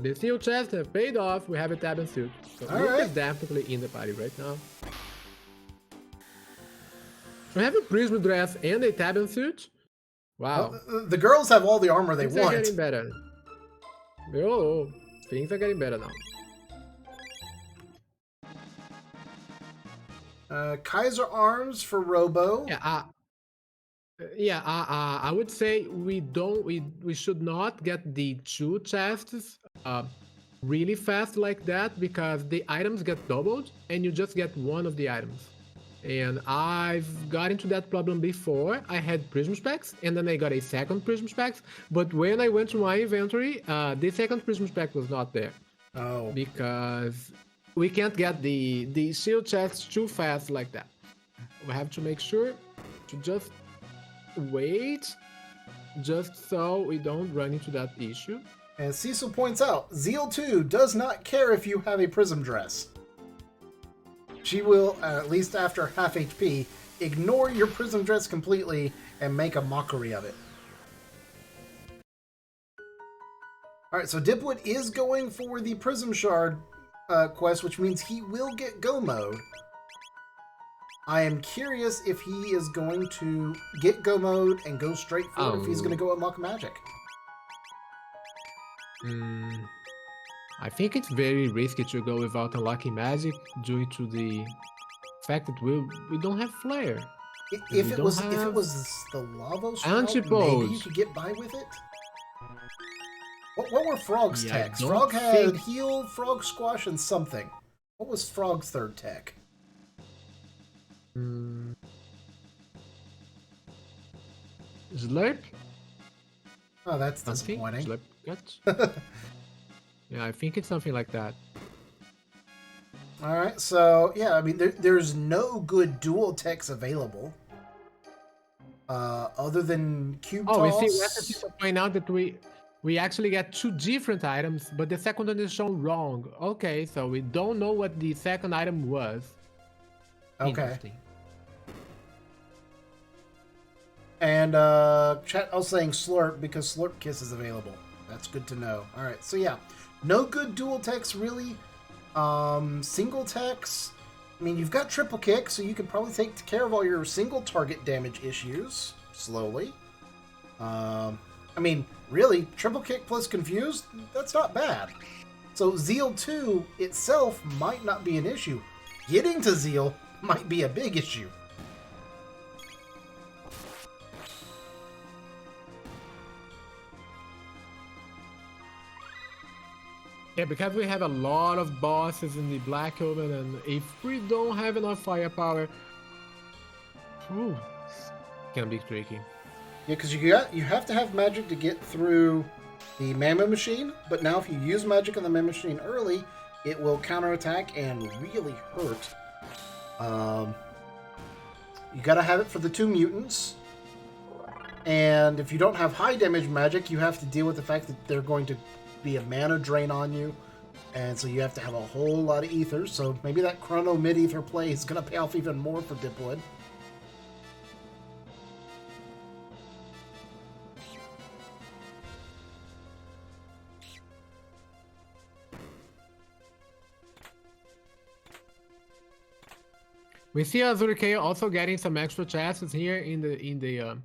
The steel chest have paid off. We have a Tabin suit. So Luke is definitely in the party right now. We have a prism dress and a Tabin suit. Wow. Well, the girls have all the armor they want. Things are getting better. Oh, things are getting better now. Kaiser arms for Robo. Yeah, I would say we should not get the 2 chests really fast like that, because the items get doubled and you just get one of the items. And I've got into that problem before. I had prism specs and then I got a second prism specs, but when I went to my inventory, the second prism spec was not there. Oh. Because we can't get the shield chests too fast like that. We have to make sure to just wait, just so we don't run into that issue. As Cecil points out, Zeal 2 does not care if you have a prism dress. She will, at least after half HP, ignore your prism dress completely and make a mockery of it. Alright, so Dipwood is going for the Prism Shard quest, which means he will get Go Mode. I am curious if he is going to get Go Mode and go straight for it, if he's going to go unlock magic. I think it's very risky to go without unlocking magic due to the fact that we don't have flare. If it was the lava shroud, maybe you could get by with it. What were Frog's techs? Frog had heal, Frog squash, and something. What was Frog's third tech? Slurp? Oh, that's disappointing. Slurp gut? Yeah, I think it's something like that. Alright, so, yeah, I mean, there's no good dual techs available. Other than Cube Toss. We see recipes to point out that we actually get 2 different items, but the second one is shown wrong. Okay, so we don't know what the second item was. Okay. And chat, I was saying Slurp because Slurp Kiss is available. That's good to know. Alright, so yeah. No good dual techs, really. Single techs. I mean, you've got triple kick, so you can probably take care of all your single target damage issues slowly. I mean, really, triple kick plus confused, that's not bad. So Zeal 2 itself might not be an issue. Getting to Zeal might be a big issue. Yeah, because we have a lot of bosses in the Black Omen, and if we don't have enough firepower, whew, can be tricky. Yeah, because you have to have magic to get through the Mammoth Machine, but now if you use magic on the Mammoth Machine early, it will counterattack and really hurt. You gotta have it for the 2 mutants. And if you don't have high damage magic, you have to deal with the fact that they're going to be a mana drain on you. And so you have to have a whole lot of ethers. So maybe that Chrono mid-ether play is going to pay off even more for Dipwood. We see AzureCale also getting some extra chances here in the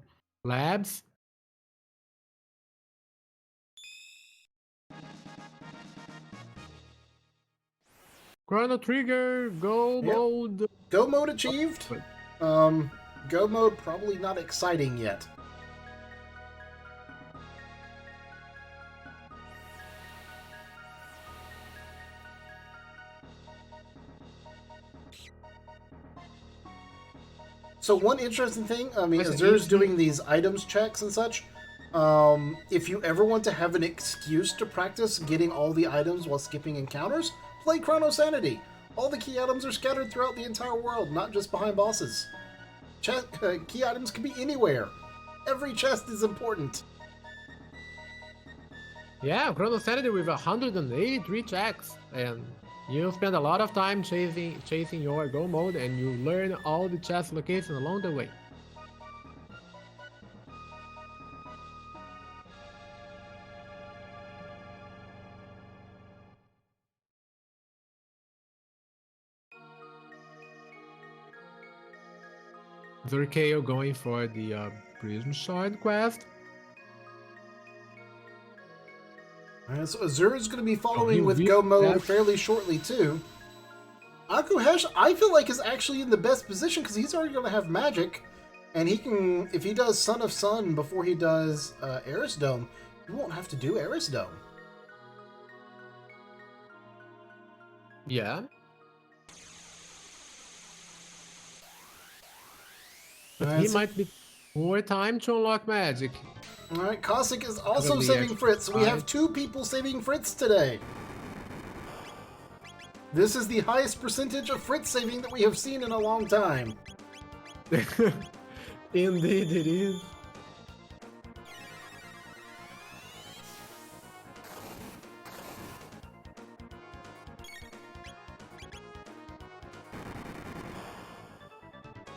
labs. Chrono Trigger, go mode. Go mode achieved. Go mode probably not exciting yet. So one interesting thing, I mean, Azure's doing these items checks and such. If you ever want to have an excuse to practice getting all the items while skipping encounters, play Chrono Sanity. All the key items are scattered throughout the entire world, not just behind bosses. Key items can be anywhere. Every chest is important. Yeah, Chrono Sanity with 183 checks, and you spend a lot of time chasing your go mode, and you learn all the chest locations along the way. AzureCale going for the Prism Shard quest. Alright, so Azure is going to be following with Go mode fairly shortly too. Akuheish, I feel like, is actually in the best position because he's already going to have magic, and he can, if he does Son of Sun before he does Eris Dome, he won't have to do Eris Dome. Yeah. But right, he might be more time to unlock magic. Alright, Cossack is also saving Fritz. We have 2 people saving Fritz today. This is the highest percentage of Fritz saving that we have seen in a long time. Indeed it is.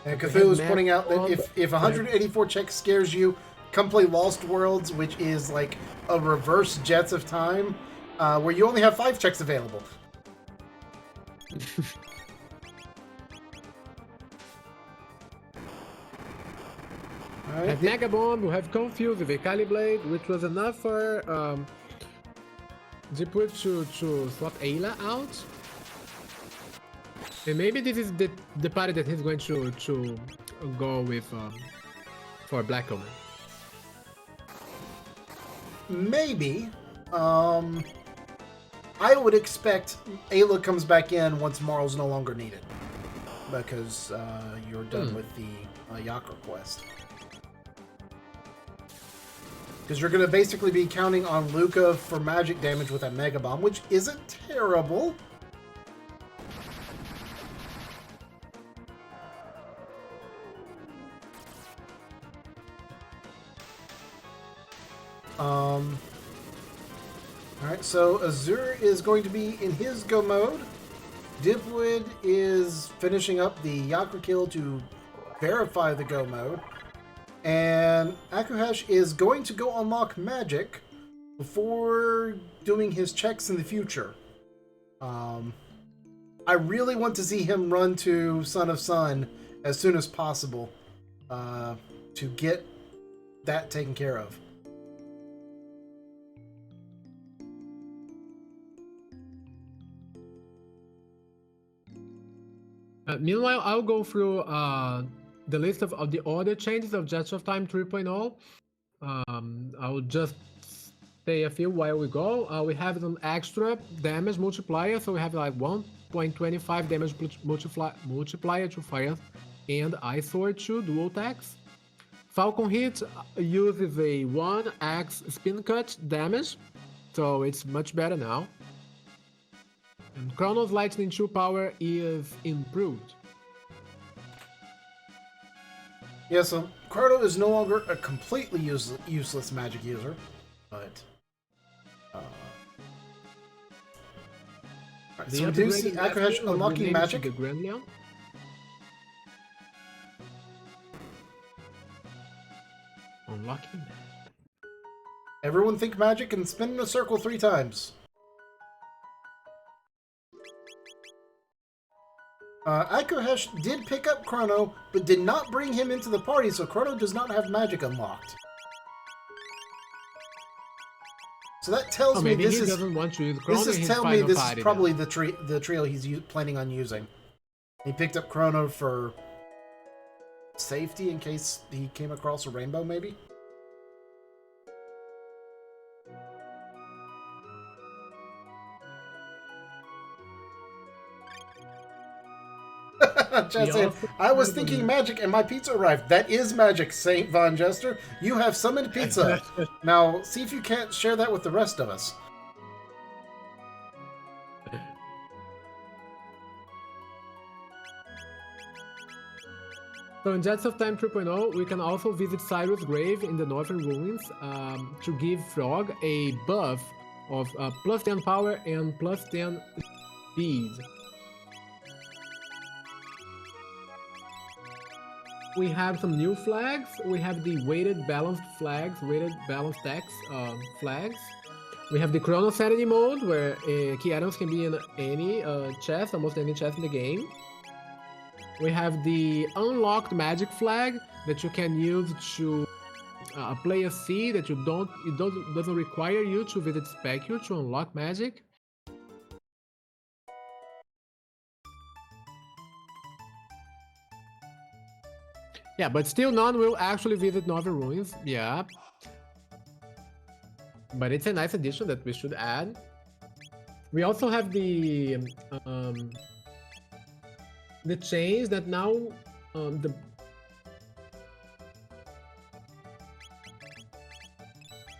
And Cthulhu is pointing out that if 184 checks scares you, come play Lost Worlds, which is like a reverse Jets of Time, where you only have 5 checks available. Right. At Mega Bomb, we have confused the Kali Blade, which was enough for dipwood to swap Ayla out. And maybe this is the party that he's going to go with for Black Omen. Maybe. I would expect Ayla comes back in once Marl's no longer needed. Because you're done with the Yakra quest. Because you're going to basically be counting on Luca for magic damage with a Mega Bomb, which isn't terrible. Alright, so Azure is going to be in his go mode. Dipwood is finishing up the Yakra kill to verify the go mode. And Akuheish is going to go unlock magic before doing his checks in the future. I really want to see him run to Son of Sun as soon as possible to get that taken care of. Meanwhile, I'll go through the list of the other changes of Jets of Time 3.0. I'll just say a few while we go. We have an extra damage multiplier, so we have like 1.25 damage multiplier to fire and ice sword to dual attacks. Falcon hit uses a 1x spin cut damage, so it's much better now. And Chrono's lightning 2 power is improved. Yeah, so Chrono is no longer a completely useless magic user, but... Alright, so we do see akuheish unlocking magic. The Grand Leon. Unlocking magic. Everyone think magic and spin in a circle 3 times. akuheish did pick up Chrono, but did not bring him into the party, so Chrono does not have magic unlocked. So that tells me this is. Doesn't want to use Chrono. This is telling me this is probably the trio he's planning on using. He picked up Chrono for safety in case he came across a rainbow, maybe. Said, I was thinking magic and my pizza arrived. That is magic, Saint Von Jester. You have summoned pizza. Now, see if you can't share that with the rest of us. So in Jets of Time 3.0, we can also visit Cyrus' grave in the Northern Ruins to give Frog a buff of plus 10 power and plus 10 speed. We have some new flags. We have the weighted balanced flags, weighted balanced decks flags. We have the Chrono Sanity mode, where key items can be in any chest, almost any chest in the game. We have the unlocked magic flag that you can use to play a C that doesn't require you to visit Specule to unlock magic. Yeah, but still none will actually visit Northern Ruins. Yeah. But it's a nice addition that we should add. We also have the change that now the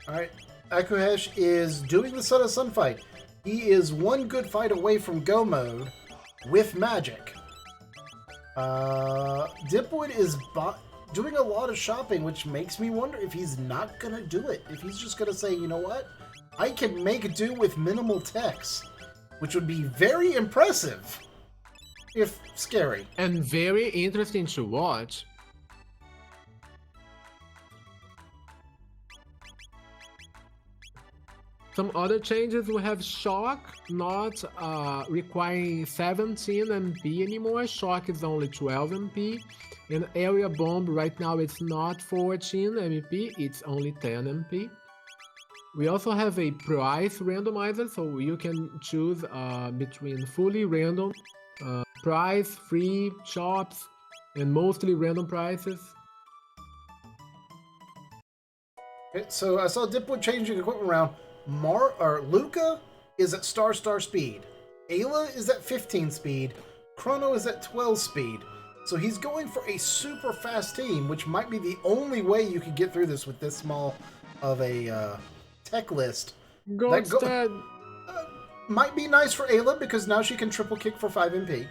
Alright, akuheish is doing the Son of Sun fight. He is one good fight away from go mode with magic. Dipwood is doing a lot of shopping, which makes me wonder if he's not gonna do it. If he's just gonna say, you know what? I can make do with minimal techs, which would be very impressive, if scary. And very interesting to watch. Some other changes, we have Shock not requiring 17 MP anymore. Shock is only 12 MP. And Area Bomb right now it's not 14 MP, it's only 10 MP. We also have a price randomizer, so you can choose between fully random price, free, shops, and mostly random prices. Okay, so I saw Dipwood changing equipment around. Luca is at star speed. Ayla is at 15 speed. Chrono is at 12 speed. So he's going for a super fast team, which might be the only way you could get through this with this small of a tech list. Might be nice for Ayla because now she can triple kick for 5 MP.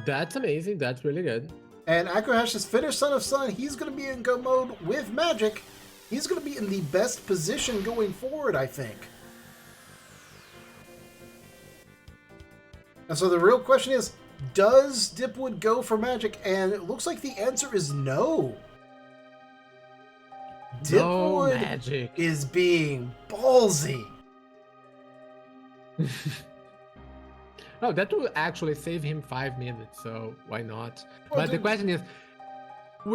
That's amazing. That's really good. And akuheish is finished Son of Sun. He's going to be in go mode with magic. He's going to be in the best position going forward, I think. And so the real question is, does Dipwood go for magic? And it looks like the answer is no. Dipwood magic is being ballsy. Oh, that will actually save him 5 minutes, so why not? Well, but the question is,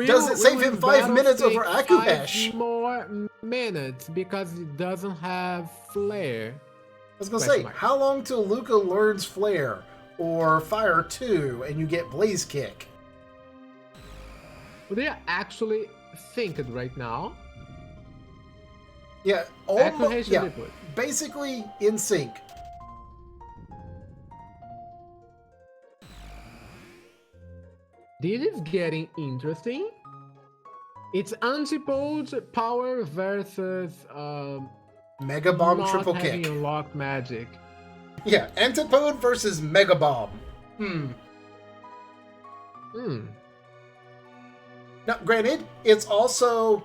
does it save him 5 minutes over akuheish? 5 more minutes because it doesn't have flare. I was gonna say, how long till Luca learns flare or fire 2 and you get blaze kick? Well, they are actually thinking right now. Yeah, Akuheish yeah, and dipwood. basically in sync. This is getting interesting. It's antipode power versus Mega Bomb not triple having kick. unlocked magic. Yeah, Antipode versus Mega Bomb. Hmm. Now, granted, it's also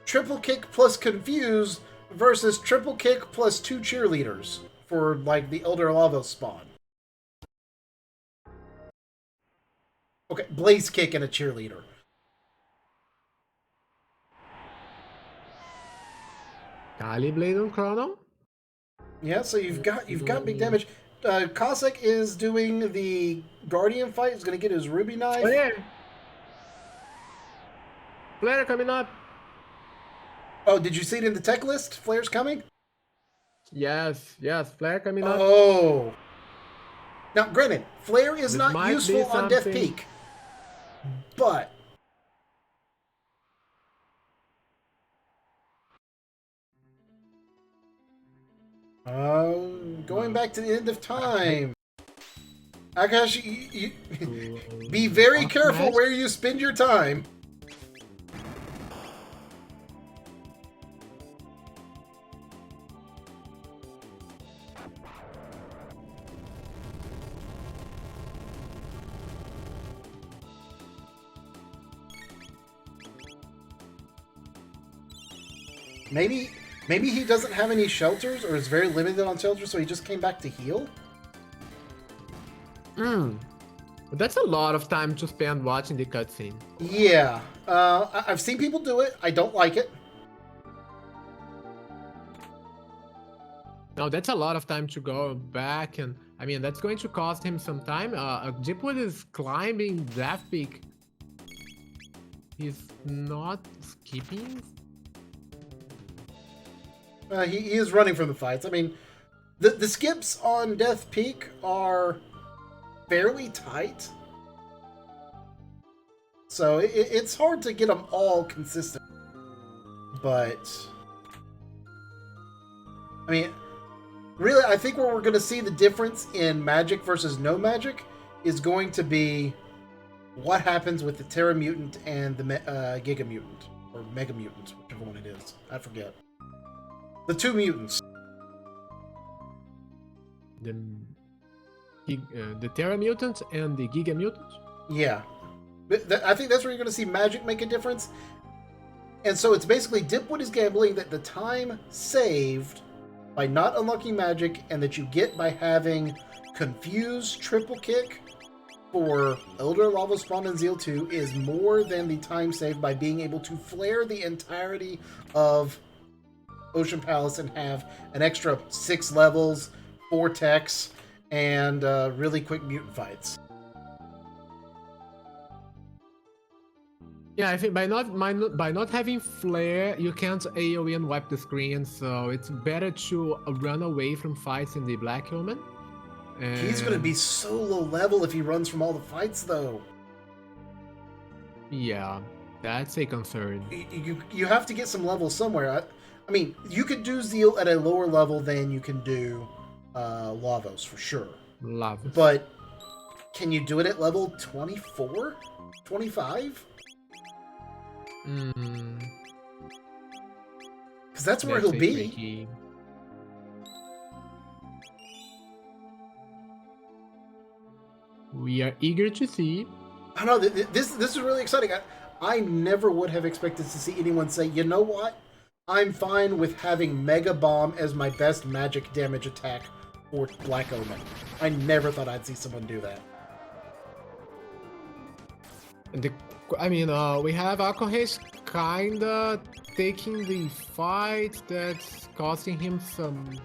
triple kick plus confuse versus triple kick plus 2 cheerleaders for like the Elder Lava spawn. Okay, blaze kick and a cheerleader. Kali Blade on Chrono. Yeah, so you've got big damage. Cossack is doing the Guardian fight. He's going to get his Ruby Knife. Flare coming up. Oh, did you see it in the tech list? Flare's coming? Yes, Flare coming up. Oh. Now, granted, Flare is This not might useful be on Death something. Peak. But going back to the end of time. Akash, be very careful where you spend your time. Maybe he doesn't have any shelters or is very limited on shelters, so he just came back to heal? But that's a lot of time to spend watching the cutscene. Yeah. I've seen people do it. I don't like it. No, that's a lot of time to go back, and I mean that's going to cost him some time. Dipwood is climbing Death Peak. He's not skipping. He is running from the fights. I mean, the skips on Death Peak are fairly tight. So it's hard to get them all consistent. But, I mean, really, I think where we're going to see the difference in magic versus no magic is going to be what happens with the Terra Mutant and the Giga Mutant. Or Mega Mutant, whichever one it is. I forget. The 2 mutants. The Terra Mutant and the Giga Mutant? Yeah. I think that's where you're going to see magic make a difference. And so it's basically Dipwood is gambling that the time saved by not unlocking magic and that you get by having Confuse triple kick for Elder Lava Spawn and Zeal 2 is more than the time saved by being able to flare the entirety of Ocean Palace and have an extra 6 levels, 4 techs, and really quick mutant fights. Yeah, I think by not having flare, you can't AoE and wipe the screen, so it's better to run away from fights in the Black Omen. And He's going to be so low level if he runs from all the fights, though. yeah, that's a concern. You have to get some levels somewhere. I mean, you could do Zeal at a lower level than you can do Lavos, for sure. Lavos. But can you do it at level 24? 25? Because that's where he'll be. Tricky. We are eager to see. I know, this is really exciting. I never would have expected to see anyone say, you know what? I'm fine with having Mega Bomb as my best magic damage attack for Black Omen. I never thought I'd see someone do that. I mean, we have akuheish kinda taking the fight that's costing him some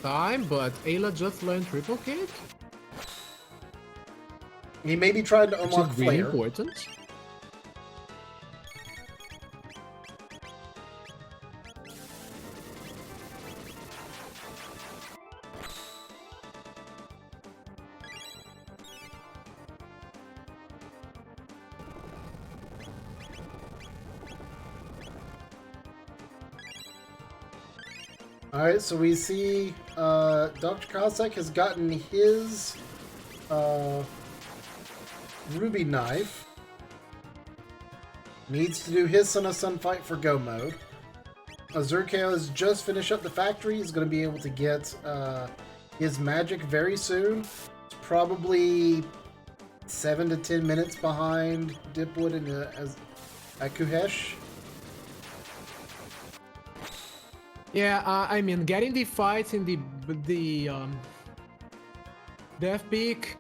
time, but Ayla just learned triple kick. He may be trying to unlock which is really Flare. important. Alright, so we see Dr. Cossack has gotten his ruby knife. Needs to do his Son of Sun fight for go mode. AzureCale has just finished up the factory. He's going to be able to get his magic very soon. It's probably 7 to 10 minutes behind Dipwood and akuheish. Yeah, I mean, getting the fights in the Death Peak,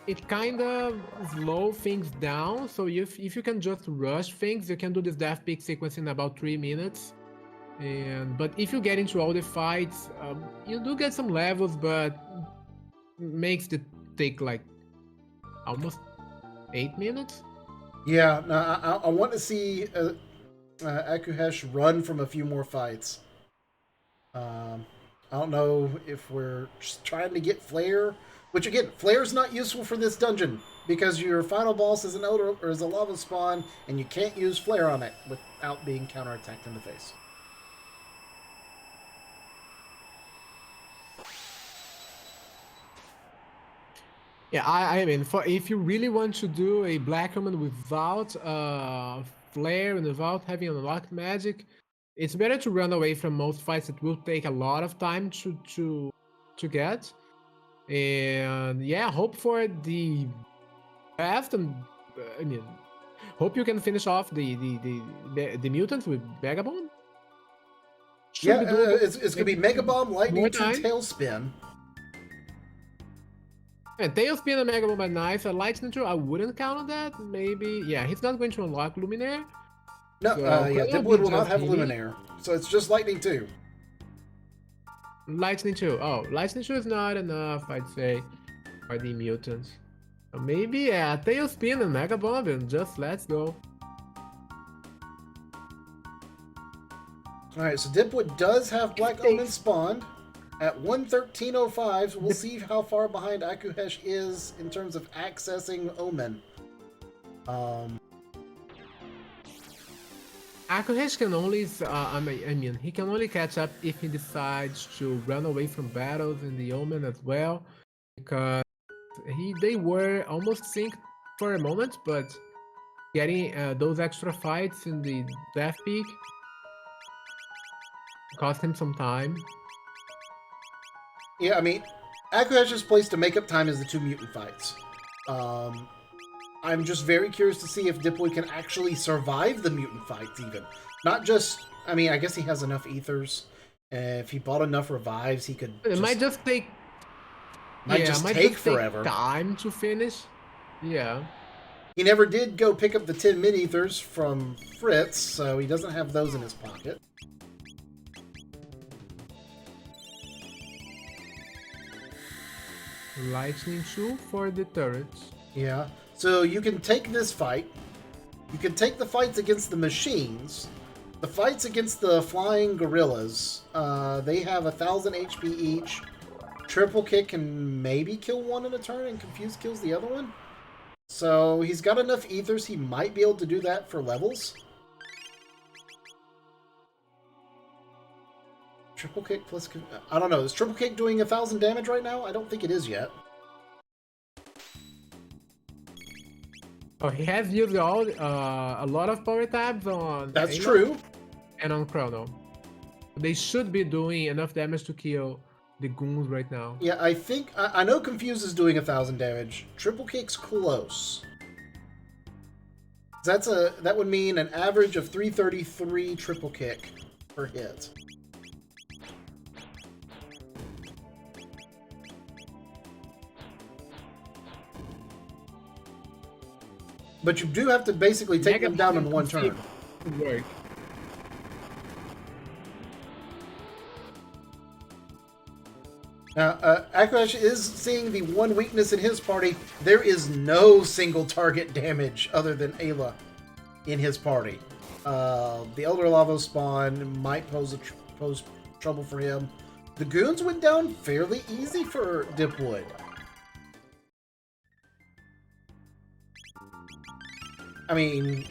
it kind of slow things down. So if you can just rush things, you can do this Death Peak sequence in about 3 minutes. But if you get into all the fights, you do get some levels, but makes it take like almost 8 minutes. Yeah, no, I want to see akuheish run from a few more fights. I don't know if we're just trying to get Flare, which again, Flare's not useful for this dungeon because your final boss is an elder or is a lava spawn, and you can't use Flare on it without being counterattacked in the face. Yeah, I mean, if you really want to do a Black Omen without Flare and without having unlocked magic, it's better to run away from most fights. It will take a lot of time to get. And yeah, hope for the best. And I mean, hope you can finish off the mutants with Vagabond. Yeah, it's gonna be Mega Bomb, Lightning, 2 Tailspin. And Tailspin and Mega Bomb are nice. A Lightning 2, I wouldn't count on that. Maybe, yeah, he's not going to unlock Luminaire. No, So, yeah, Dipwood will not have Luminaire, so it's just Lightning 2. Lightning 2. Oh, Lightning 2 is not enough, I'd say, for the mutants. So maybe, yeah, Tailspin and Mega Bomb, and just let's go. Alright, so Dipwood does have Black Omen spawned at 1:13:05. So we'll see how far behind akuheish is in terms of accessing Omen. akuheish can only, I mean, he can only catch up if he decides to run away from battles in the Omen as well, because they were almost synced for a moment, but getting those extra fights in the Death Peak cost him some time. Yeah, I mean, akuheish's place to make up time is the 2 mutant fights. I'm just very curious to see if Dipwood can actually survive the mutant fights, even. Not just, I mean, I guess he has enough ethers. If he bought enough revives, he could. It might just take. Might just take forever. Time to finish. Yeah. He never did go pick up the 10 mid-ethers from Fritz, so he doesn't have those in his pocket. Lightning 2 for the turrets. Yeah. So you can take this fight. You can take the fights against the machines. The fights against the flying gorillas. They have 1,000 HP each. Triple kick can maybe kill one in a turn, and confuse kills the other one. So he's got enough ethers. He might be able to do that for levels. Triple kick plus... I don't know. Is triple kick doing 1,000 damage right now? I don't think it is yet. Oh, he has used a lot of power tabs on... That's Ayla true. And on Chrono. They should be doing enough damage to kill the goons right now. Yeah, I think... I know Confuse is doing 1,000 damage. Triple kick's close. That would mean an average of 333 triple kick per hit. But you do have to basically take them down in one turn. Work. Now, akuheish is seeing the one weakness in his party. There is no single target damage other than Ayla in his party. The Elder Lava spawn might pose trouble for him. The goons went down fairly easy for Dipwood. I mean...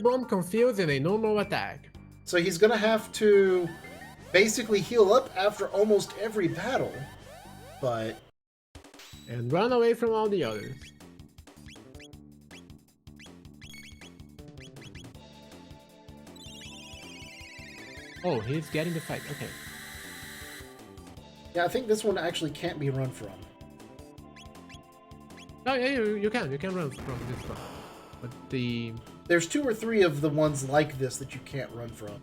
Bomb confused in a normal attack. So he's going to have to basically heal up after almost every battle, but... And run away from all the others. Oh, he's getting the fight. Okay. Yeah, I think this one actually can't be run from. Oh yeah, you can run from this one, but there's 2 or 3 of the ones like this that you can't run from.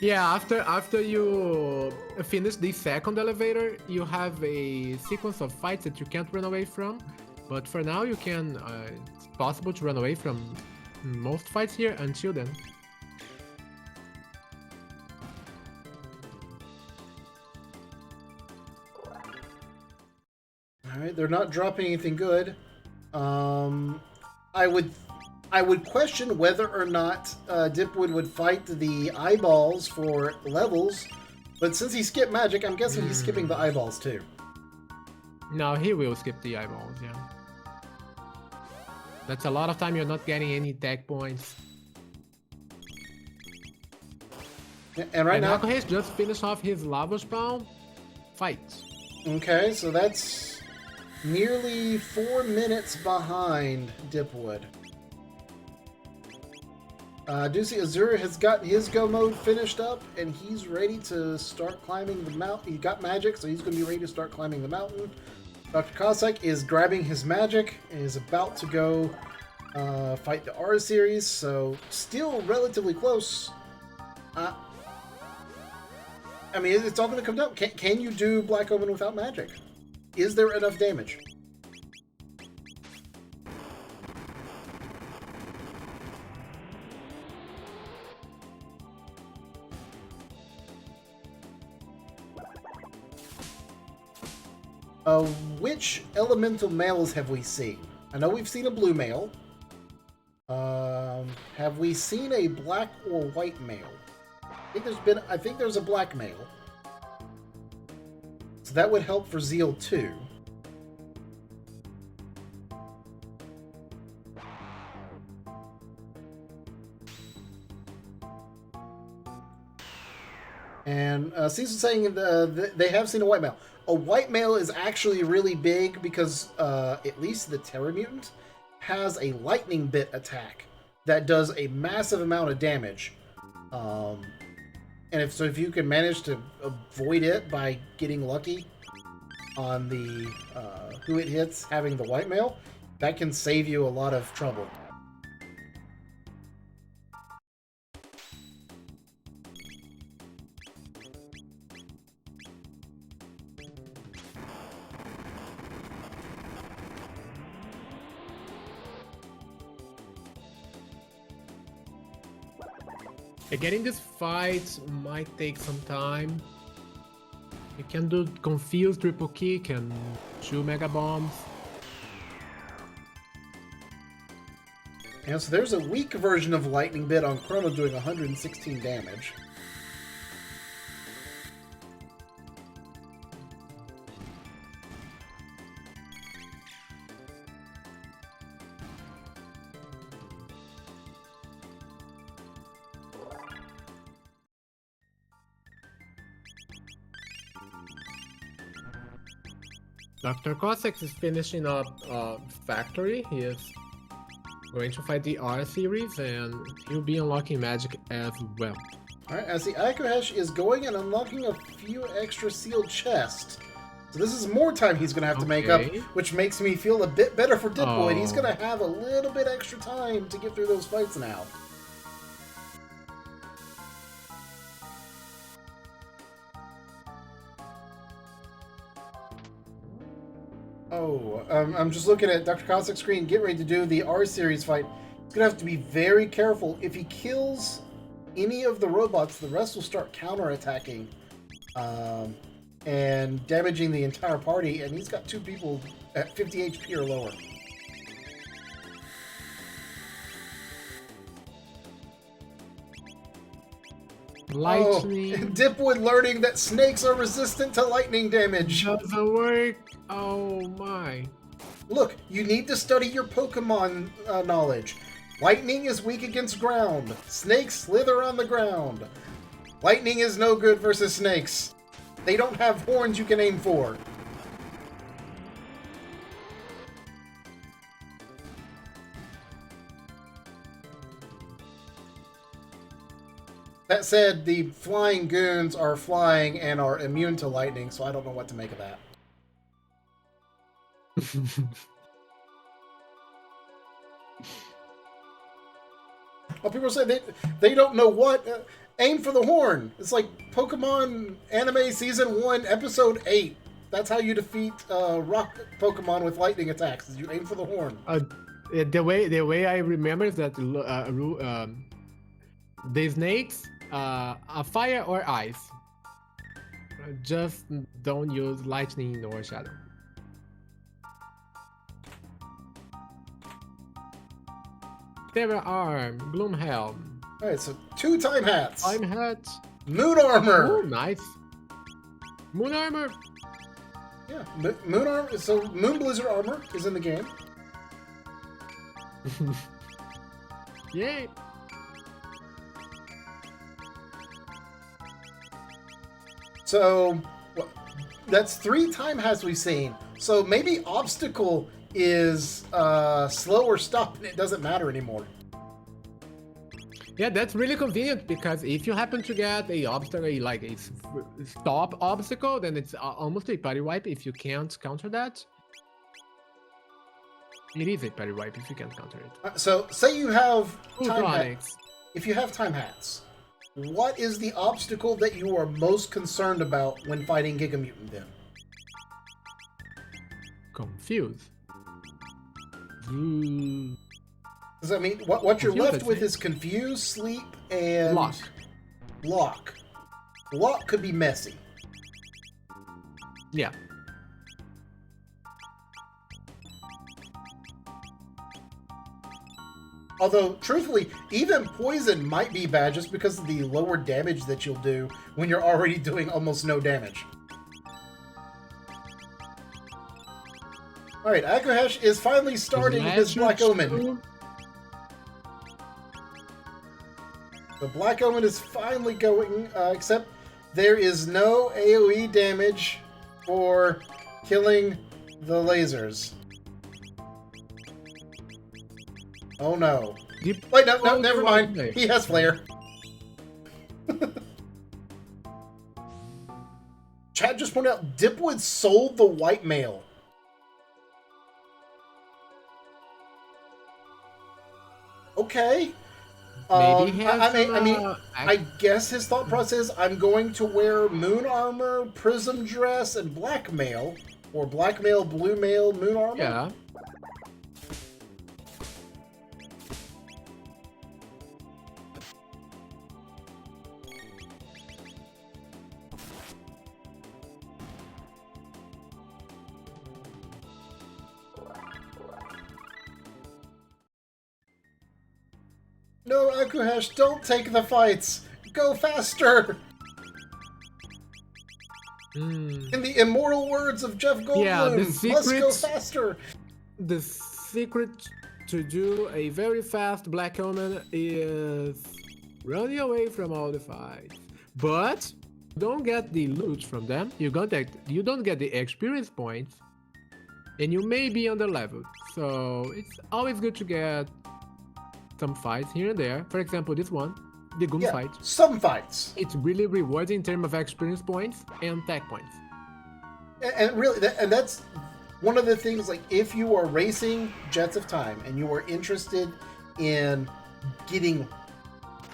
Yeah, after you finish the second elevator, you have a sequence of fights that you can't run away from. But for now, you can. It's possible to run away from most fights here until then. Alright, they're not dropping anything good. I would question whether or not Dipwood would fight the eyeballs for levels, but since he skipped magic, I'm guessing he's skipping the eyeballs too. No, he will skip the eyeballs, yeah. That's a lot of time you're not getting any tech points. Yeah, and right now... Akuheish just finished off his lava spawn. Fight. Okay, so that's nearly 4 minutes behind Dipwood. Do see Azure has got his go mode finished up, and he's ready to start climbing the mountain. He got magic, so he's going to be ready to start climbing the mountain. Drcossack is grabbing his magic and is about to go fight the R series, so still relatively close. I mean, it's all going to come down. Can you do Black Omen without magic? Is there enough damage? Which elemental males have we seen? I know we've seen a blue male. Have we seen a black or white male? I think there's a black male. So that would help for Zeal too. And Cecil's saying they have seen a white male. A white male is actually really big because at least the Terra Mutant has a lightning bit attack that does a massive amount of damage. And if you can manage to avoid it by getting lucky on the who it hits having the white male, that can save you a lot of trouble. Getting this fight might take some time. You can do confused triple kick and 2 mega bombs. And so there's a weak version of Lightning Bit on Chrono doing 116 damage. Drcossack is finishing up Factory. He is going to fight the R series, and he'll be unlocking magic as well. Alright, as the akuheish is going and unlocking a few extra sealed chests. So this is more time he's going to have to make up, which makes me feel a bit better for Dipwood. He's going to have a little bit extra time to get through those fights now. Oh, I'm just looking at Drcossack's screen, getting ready to do the R series fight. He's going to have to be very careful. If he kills any of the robots, the rest will start counterattacking and damaging the entire party, and he's got 2 people at 50 HP or lower. Lightning. Oh, Dipwood learning that snakes are resistant to lightning damage. Doesn't work. Oh my. Look, you need to study your Pokemon knowledge. Lightning is weak against ground. Snakes slither on the ground. Lightning is no good versus snakes. They don't have horns you can aim for. That said, the flying goons are flying and are immune to lightning, so I don't know what to make of that. Well, people say they don't know what. Aim for the horn. It's like Pokemon Anime Season 1, Episode 8. That's how you defeat rock Pokemon with lightning attacks. Is you aim for the horn. The way I remember is that the snakes are fire or ice. Just don't use lightning or shadow. Terra Arm, Gloomhelm. Alright, so 2 time hats. Time hat. Moon armor. Oh, nice. Moon armor. Yeah, moon armor. So moonblizzard armor is in the game. Yay. So that's 3 time hats we've seen. So maybe obstacle is slow or stop, and it doesn't matter anymore. Yeah, that's really convenient because if you happen to get a obstacle, like a stop obstacle, then it's almost a party wipe if you can't counter that. It is a party wipe if you can't counter it. So say you have time hats. hats. If you have time hats, what is the obstacle that you are most concerned about when fighting Giga Mutant then? Confused. Because I mean, what you're left with is confuse, sleep, and lock. Lock could be messy. Yeah. Although, truthfully, even poison might be bad just because of the lower damage that you'll do when you're already doing almost no damage. Alright, akuheish is finally starting his Black Omen. The Black Omen is finally going, except there is no AoE damage for killing the lasers. Oh no. Wait, no, never mind. He has flare. Chad just pointed out Dipwood sold the white male. Okay. Maybe he has I guess his thought process, I'm going to wear moon armor, prism dress, and black mail. Or black mail, blue mail, moon armor. Yeah. No, akuheish, don't take the fights. Go faster. In the immortal words of Jeff Goldblum, must go faster. The secret to do a very fast Black Omen is running away from all the fights. But you don't get the loot from them. You don't get the experience points, and you may be under level. So it's always good to get some fights here and there. For example, this one, the Goon fight. Some fights. It's really rewarding in terms of experience points and tech points. And really, that's one of the things, like, if you are racing Jets of Time and you are interested in getting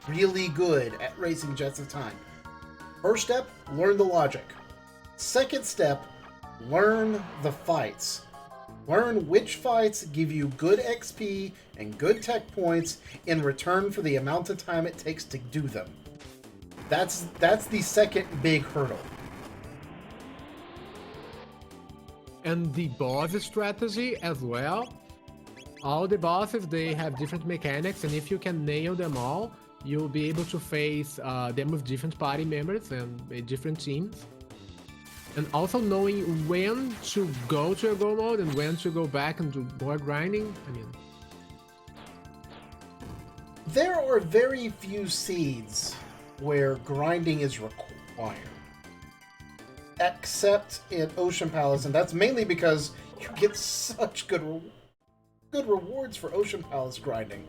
really good at racing Jets of Time, first step, learn the logic. Second step, learn the fights. Learn which fights give you good XP and good tech points in return for the amount of time it takes to do them. That's the second big hurdle. And the boss strategy as well. All the bosses, they have different mechanics, and if you can nail them all, you'll be able to face them with different party members and different teams. And also knowing when to go to a go mode and when to go back and do more grinding. I mean, there are very few seeds where grinding is required. Except in Ocean Palace, and that's mainly because you get such good rewards for Ocean Palace grinding.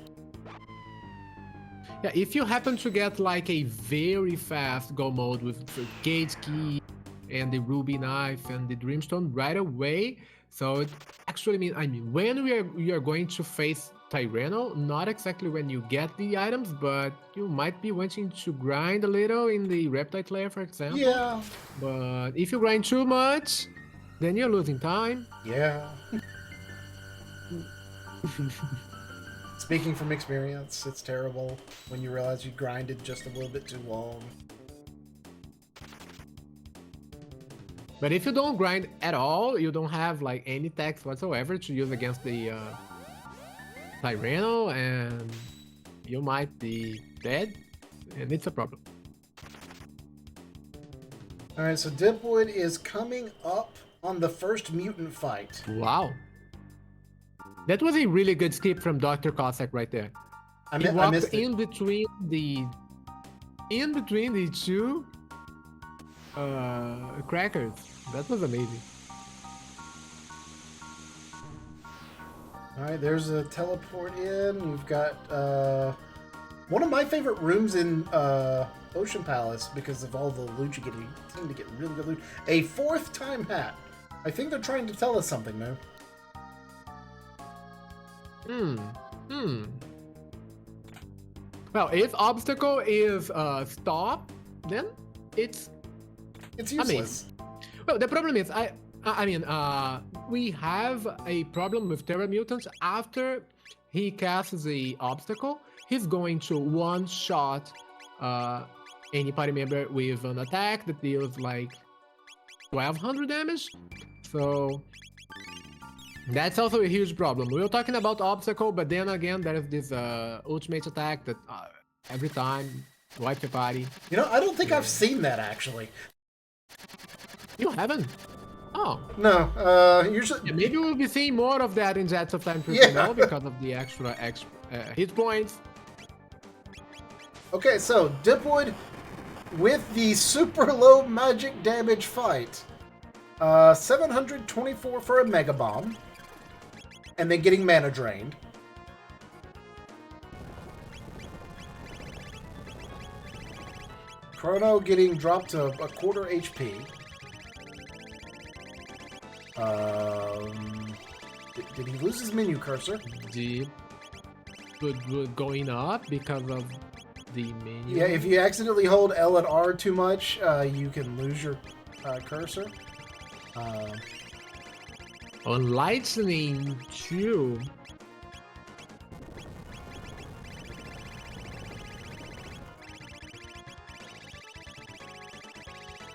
Yeah, if you happen to get like a very fast go mode with the gate key and the ruby knife and the dreamstone right away, so it actually means, I mean, when we are going to face Tyranno, not exactly when you get the items, but you might be wanting to grind a little in the Reptite layer, for example. Yeah. But if you grind too much, then you're losing time. Yeah. Speaking from experience, it's terrible when you realize you grinded just a little bit too long. But if you don't grind at all, you don't have like any tax whatsoever to use against the Tyranno, and you might be dead, and it's a problem. Alright, so Dipwood is coming up on the first mutant fight. Wow. That was a really good skip from Dr. Cossack right there. I He walked missed it. in between the two crackers. That was amazing. Alright, there's a teleport in. We've got one of my favorite rooms in Ocean Palace because of all the loot you get. You tend to get really good loot. A 4th time hat. I think they're trying to tell us something, man. Well, if obstacle is stop, then it's useless. well, the problem is I mean we have a problem with Terra Mutants. After he casts the obstacle, he's going to one-shot any party member with an attack that deals like 1200 damage. So that's also a huge problem. We were talking about obstacle, but then again, there is this ultimate attack that every time wipes the party. You know, I don't think I've seen that actually. You haven't? Oh. No, usually... Yeah, maybe we'll be seeing more of that in Jets of Time Yeah. because of the extra hit points. Okay, so Dipwood with the super low magic damage fight. 724 for a Mega Bomb. And then getting mana drained. Chrono getting dropped to a quarter HP. Did he lose his menu cursor? The going up because of the menu. Yeah, if you accidentally hold L and R too much, you can lose your cursor. On Lightning too.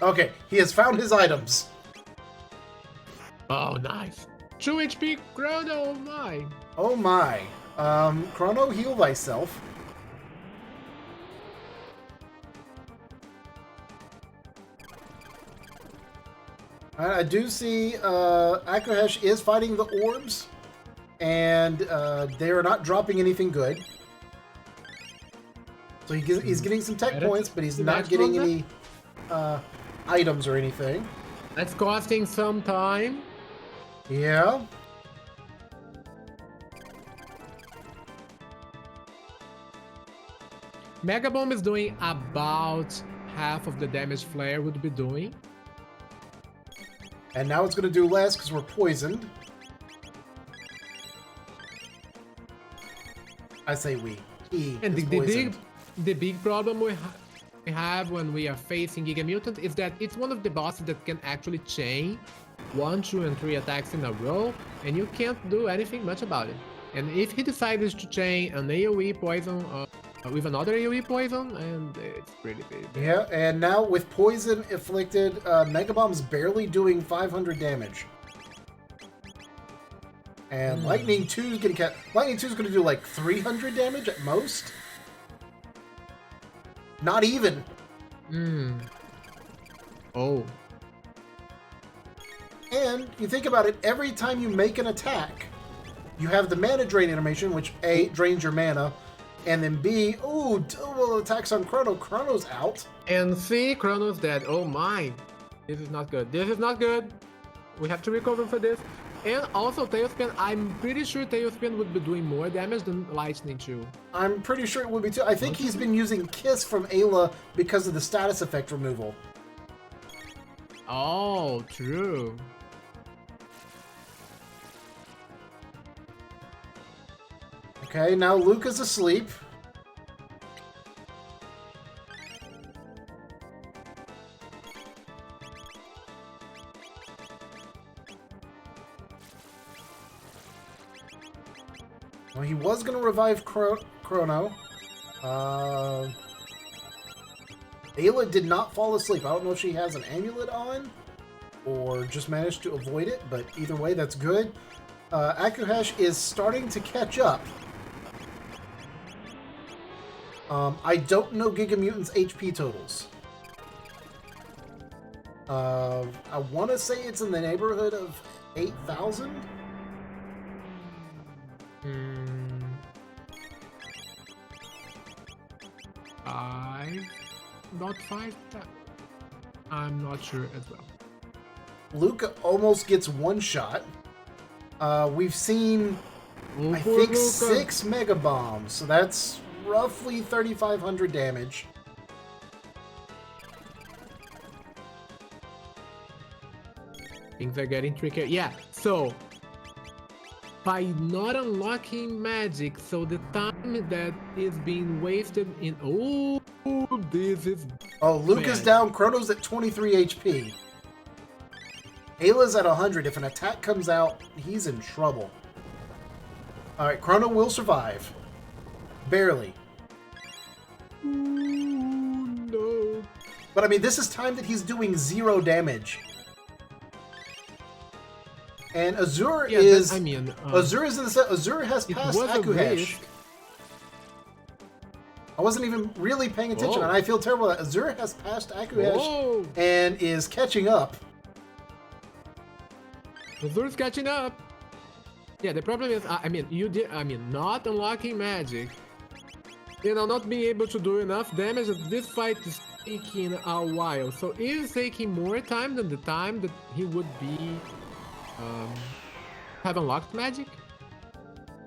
Okay, he has found his items. Oh, nice. 2 HP Chrono, oh my. Oh my. Chrono, heal thyself. I do see akuheish is fighting the orbs, and they are not dropping anything good. So he's getting some tech points, but he's not getting any items or anything. That's costing some time. Yeah. Mega Bomb is doing about half of the damage Flare would be doing. And now it's going to do less because we're poisoned. I say we. He And is poisoned. the big problem we have when we are facing Giga Mutant is that it's one of the bosses that can actually chain 1, 2, and 3 attacks in a row, and you can't do anything much about it. And if he decides to chain an AoE poison with another AoE poison, and it's pretty bad. Yeah, and now with poison afflicted, Mega Bomb's barely doing 500 damage. And Lightning 2 is getting Lightning 2 is going to do like 300 damage at most. Not even. Oh. And you think about it, every time you make an attack, you have the mana drain animation, which A, drains your mana, And then B, ooh, double attacks on Chrono. Chrono's out. And C, Chrono's dead. Oh my. This is not good. This is not good. We have to recover for this. And also Tailspin, I'm pretty sure Tailspin would be doing more damage than Lightning too. I'm pretty sure it would be too. I think he's been using Kiss from Ayla because of the status effect removal. Oh, true. Okay, now Luca's asleep. Well, he was going to revive Chrono. Ayla did not fall asleep. I don't know if she has an amulet on or just managed to avoid it, but either way, that's good. Akuheish is starting to catch up. I don't know Giga Mutant's HP totals. I want to say it's in the neighborhood of 8,000. Not 5. I'm not sure as well. Luca almost gets one shot. We've seen, I think, Luca. 6 Mega Bombs, so that's roughly 3,500 damage. Things are getting trickier. Yeah, so by not unlocking magic, so the time that is being wasted in... Oh, this is... Oh, Luca's bad. down. Chrono's at 23 HP. Ayla's at 100. If an attack comes out, he's in trouble. Alright, Chrono will survive. Barely. Ooh, no. But I mean, this is time that he's doing 0 damage. And Azure is... I mean... Azure is in the set. Azure has passed Akuheish. I wasn't even really paying attention, and I feel terrible that Azure has passed Akuheish and is catching up. Azure's catching up. Yeah, the problem is, not unlocking magic. You know, not being able to do enough damage. This fight is taking a while, so it is taking more time than the time that he would be have unlocked magic.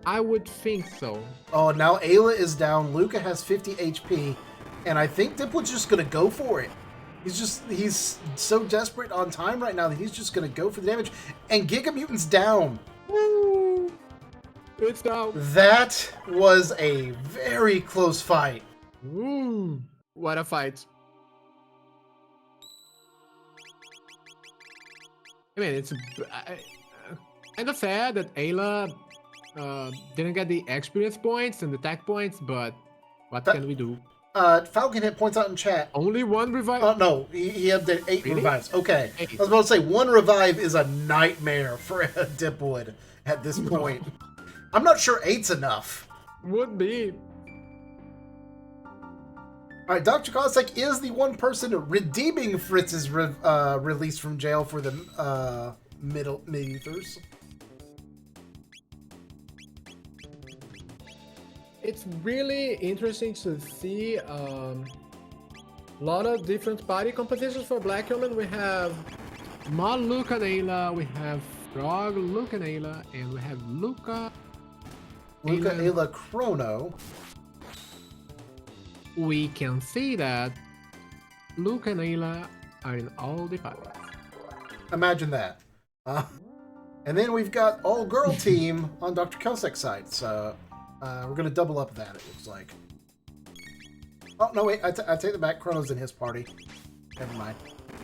I would think so. Oh, now Ayla is down. Luca has 50 HP, and I think dipwood's just gonna go for it. He's so desperate on time right now that he's just gonna go for the damage. And Giga Mutant's down. Woo! It's down. That was a very close fight. Woo! What a fight. I mean, it's kind of sad that Ayla didn't get the experience points and the tech points, but what can we do? Falcon Hit points out in chat. Only one revive? Oh, no. He had the 8 Really? revives. Okay. 8. I was about to say, 1 revive is a nightmare for a dipwood at this point. I'm not sure 8's enough. Would be. Alright, Dr. Cossack is the one person redeeming Fritz's release from jail for the mid-ethers. It's really interesting to see a lot of different party compositions for Black Omen. We have Mod Luca and Ayla, we have Frog Luca and Ayla, and we have Luca, Ayla, Chrono. We can see that Luca and Ayla are in all the parties. Imagine that. And then we've got all-girl team on Dr. Cossack's side, so we're going to double up that, it looks like. Oh, no, wait, I take it back. Chrono's in his party. Never mind.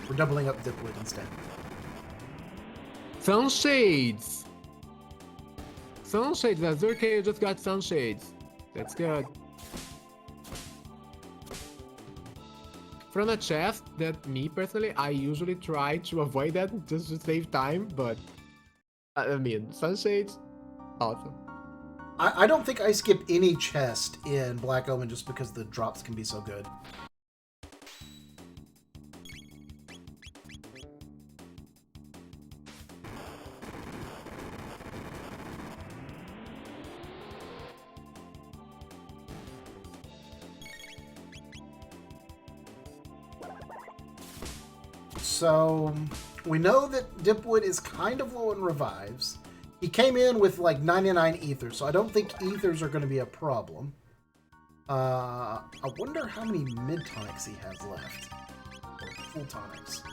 We're doubling up dipwood instead. Sunshades! Sunshades, AzureCale just got Sunshades. That's good. From a chest that me personally, I usually try to avoid that just to save time, but I mean, Sunshades, awesome. I don't think I skip any chest in Black Omen just because the drops can be so good. So we know that Dipwood is kind of low in revives. He came in with like 99 ethers, so I don't think ethers are going to be a problem. I wonder how many mid tonics he has left. Full tonics.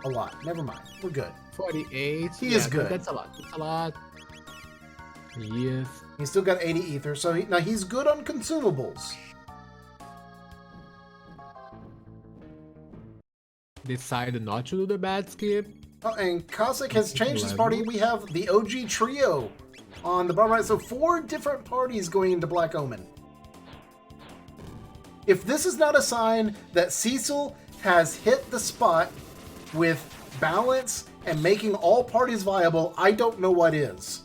A lot. Never mind. We're good. 48. He is good. That's a lot. That's a lot. Yes. He's still got 80 ether, so now he's good on consumables. Decided not to do the bad skip. Oh, and Cossack has changed his party. We have the OG trio on the bottom right. So 4 different parties going into Black Omen. If this is not a sign that Cecil has hit the spot with balance and making all parties viable, I don't know what is.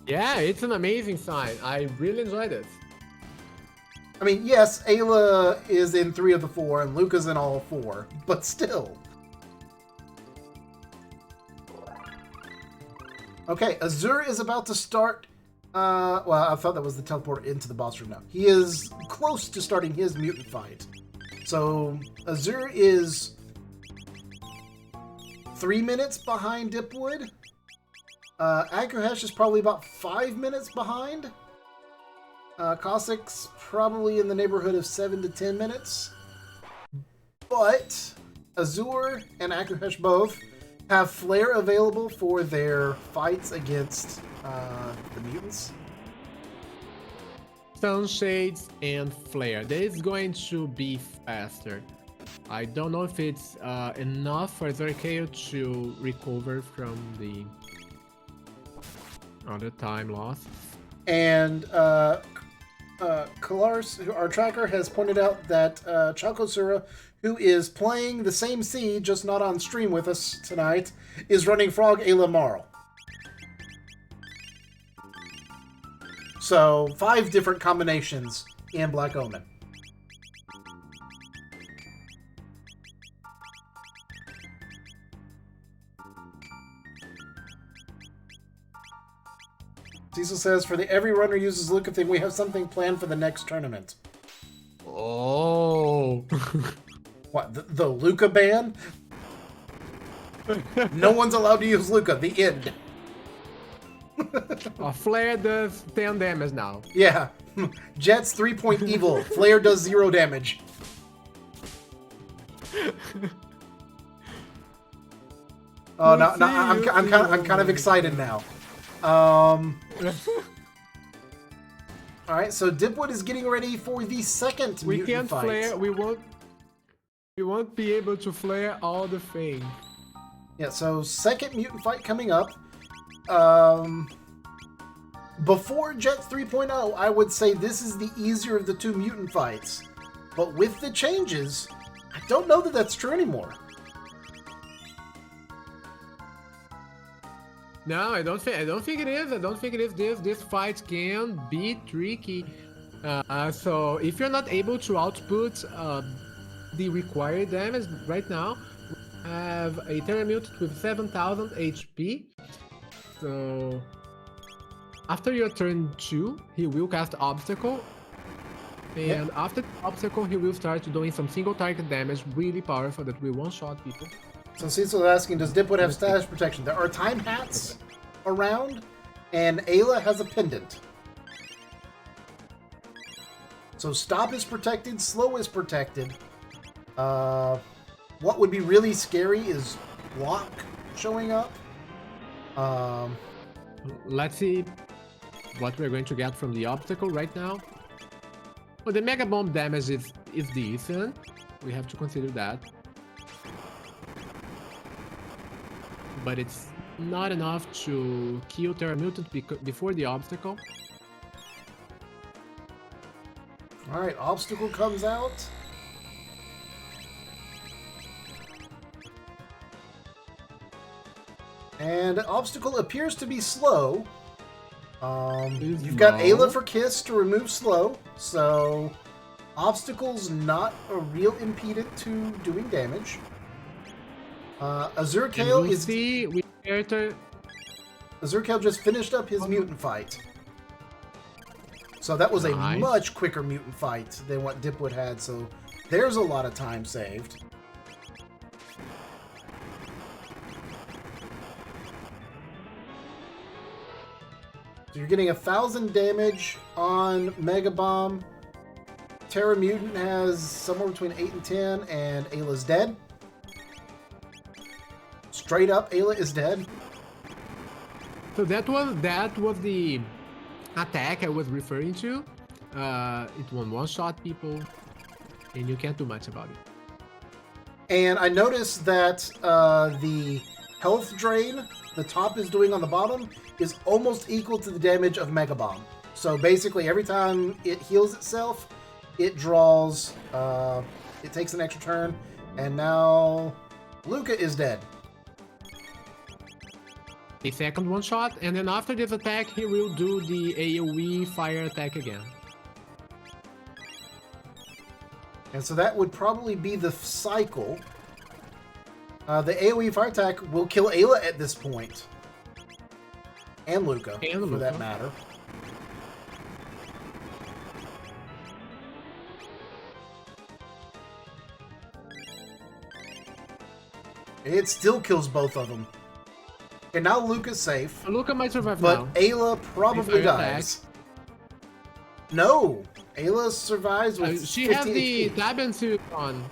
Yeah, it's an amazing sign. I really enjoy this. I mean, yes, Ayla is in 3 of the 4 and Luca's in all 4, but still. Okay, Azure is about to start. Well, I thought that was the teleporter into the boss room now. He is close to starting his mutant fight. So, Azure is 3 minutes behind Dipwood. akuheish is probably about 5 minutes behind. Cossack's probably in the neighborhood of 7 to 10 minutes. But Azure and akuheish both have flare available for their fights against the mutants. Sunshades and flare. This is going to be faster. I don't know if it's enough for AzureCale to recover from the other time loss. And Kalarse, our tracker, has pointed out that Chocosura, who is playing the same seed, just not on stream with us tonight, is running Frog Ayla Marl. So, 5 different combinations in Black Omen. Cecil says, for the every runner uses Luca thing, we have something planned for the next tournament. Oh. What, the Luca ban? No one's allowed to use Luca. The end. Flare does 10 damage now. Yeah. Jet's 3-point evil. Flare does 0 damage. Oh, no, I'm kind of excited now. All right, so Dipwood is getting ready for the second We mutant can't fight. flare. We won't be able to flare all the things. Yeah, so second mutant fight coming up. Before Jets 3.0, I would say this is the easier of the 2 mutant fights. But with the changes, I don't know that that's true anymore. No, I don't think it is. I don't think it is. This fight can be tricky. So if you're not able to output the required damage right now, we have a Terra Mutant with 7,000 HP. So after your turn 2, he will cast Obstacle. And after the Obstacle, he will start doing some single target damage, really powerful, that will one-shot people. So Cecil is asking, does Dipwood have status protection? There are time hats around, and Ayla has a pendant. So stop is protected, slow is protected. What would be really scary is block showing up. Let's see what we're going to get from the Obstacle right now. Well, the Mega Bomb damage is decent. We have to consider that. But it's not enough to kill Terra Mutant before the Obstacle. Alright, Obstacle comes out. And Obstacle appears to be slow. You've got Ayla for Kiss to remove slow, so Obstacle's not a real impediment to doing damage. AzureCale is... AzureCale just finished up his mutant fight. So that was a much quicker mutant fight than what Dipwood had, so There's a lot of time saved. So you're getting 1,000 damage on Mega Bomb. Terra Mutant has somewhere between 8 and 10, and Ayla's dead. Straight up, Ayla is dead. So that was the attack I was referring to. It won one-shot people, and you can't do much about it. And I noticed that the health drain the top is doing on the bottom is almost equal to the damage of Mega Bomb. So basically, every time it heals itself, it draws, it takes an extra turn, and now Luca is dead. The second one shot, and then after this attack, he will do the AoE fire attack again. And so that would probably be the cycle. The AoE fire attack will kill Ayla at this point. And Luca, for that matter. It still kills both of them. And now Luca's safe. Luca might survive but now. But Ayla probably dies. No! Ayla survives with she 50 has the HP. Taban suit on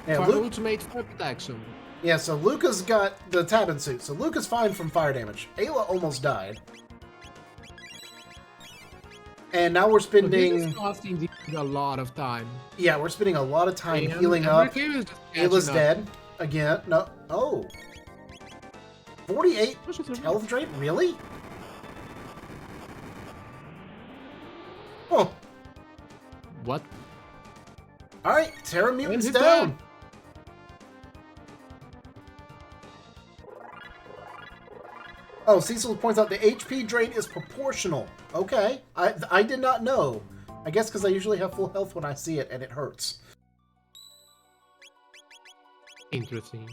Yeah, for ultimate fire protection. Yeah, so Luca's got the Taban suit. So Luca's fine from fire damage. Ayla almost died. And now we're spending... This is costing a lot of time. Yeah, we're spending a lot of time healing up. Ayla's dead. Again. No. Oh. 48 health drain? Really? Oh. What? Alright, Terra Mutant's down. Dead. Oh, Cecil points out the HP drain is proportional. Okay. I did not know. I guess because I usually have full health when I see it and it hurts. Interesting.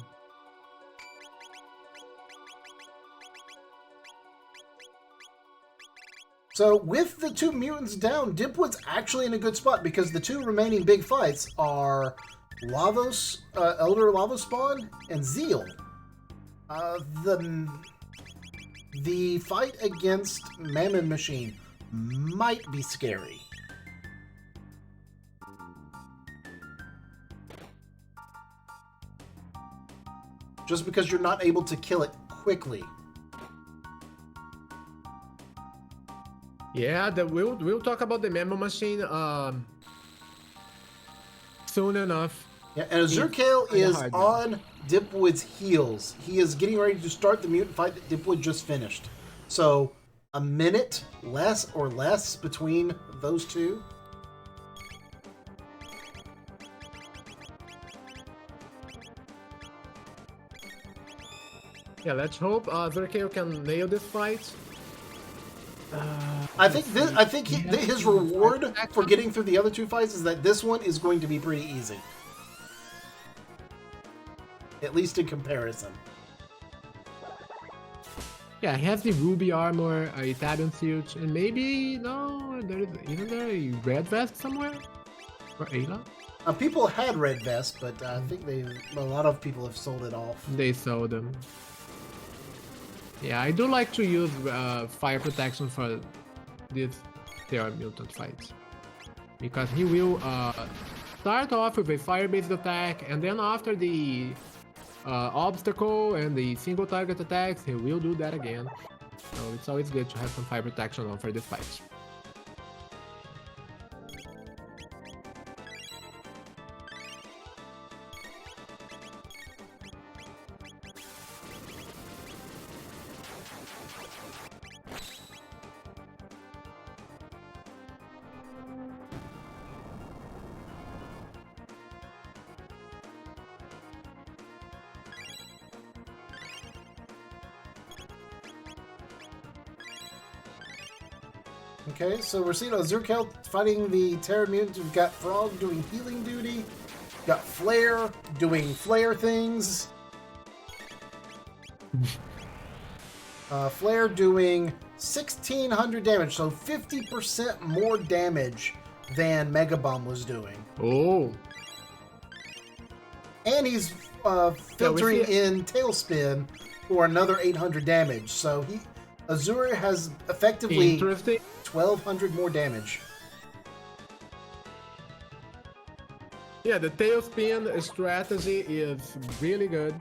So, with the two mutants down, Dipwood's actually in a good spot because the two remaining big fights are Lavos, Elder Lavospawn and Zeal. The fight against Mammon Machine might be scary. Just because you're not able to kill it quickly. Yeah, we'll talk about the Memo Machine soon enough. Yeah, and AzureCale is on Dipwood's heels. He is getting ready to start the mutant fight that Dipwood just finished. So, a minute less between those two. Yeah, let's hope AzureCale can nail this fight. I think his reward for getting through the other two fights is that this one is going to be pretty easy. At least in comparison. Yeah, he has the ruby armor, a Taban suit, and maybe isn't there a red vest somewhere for Ayla? People had red vest, but I think a lot of people have sold it off. They sold them. Yeah, I do like to use fire protection for this Terra Mutant fight. Because he will start off with a fire-based attack, and then after the obstacle and the single target attacks, he will do that again. So it's always good to have some fire protection on for this fight. Okay, so we're seeing AzureCale fighting the Terra Mutants. We've got Frog doing healing duty. We've got Flare doing flare things. Flare doing 1,600 damage, so 50% more damage than Mega Bomb was doing. Oh. and he's filtering in Tailspin for another 800 damage. So Azure has effectively 1,200 more damage. Yeah, the Tailspin strategy is really good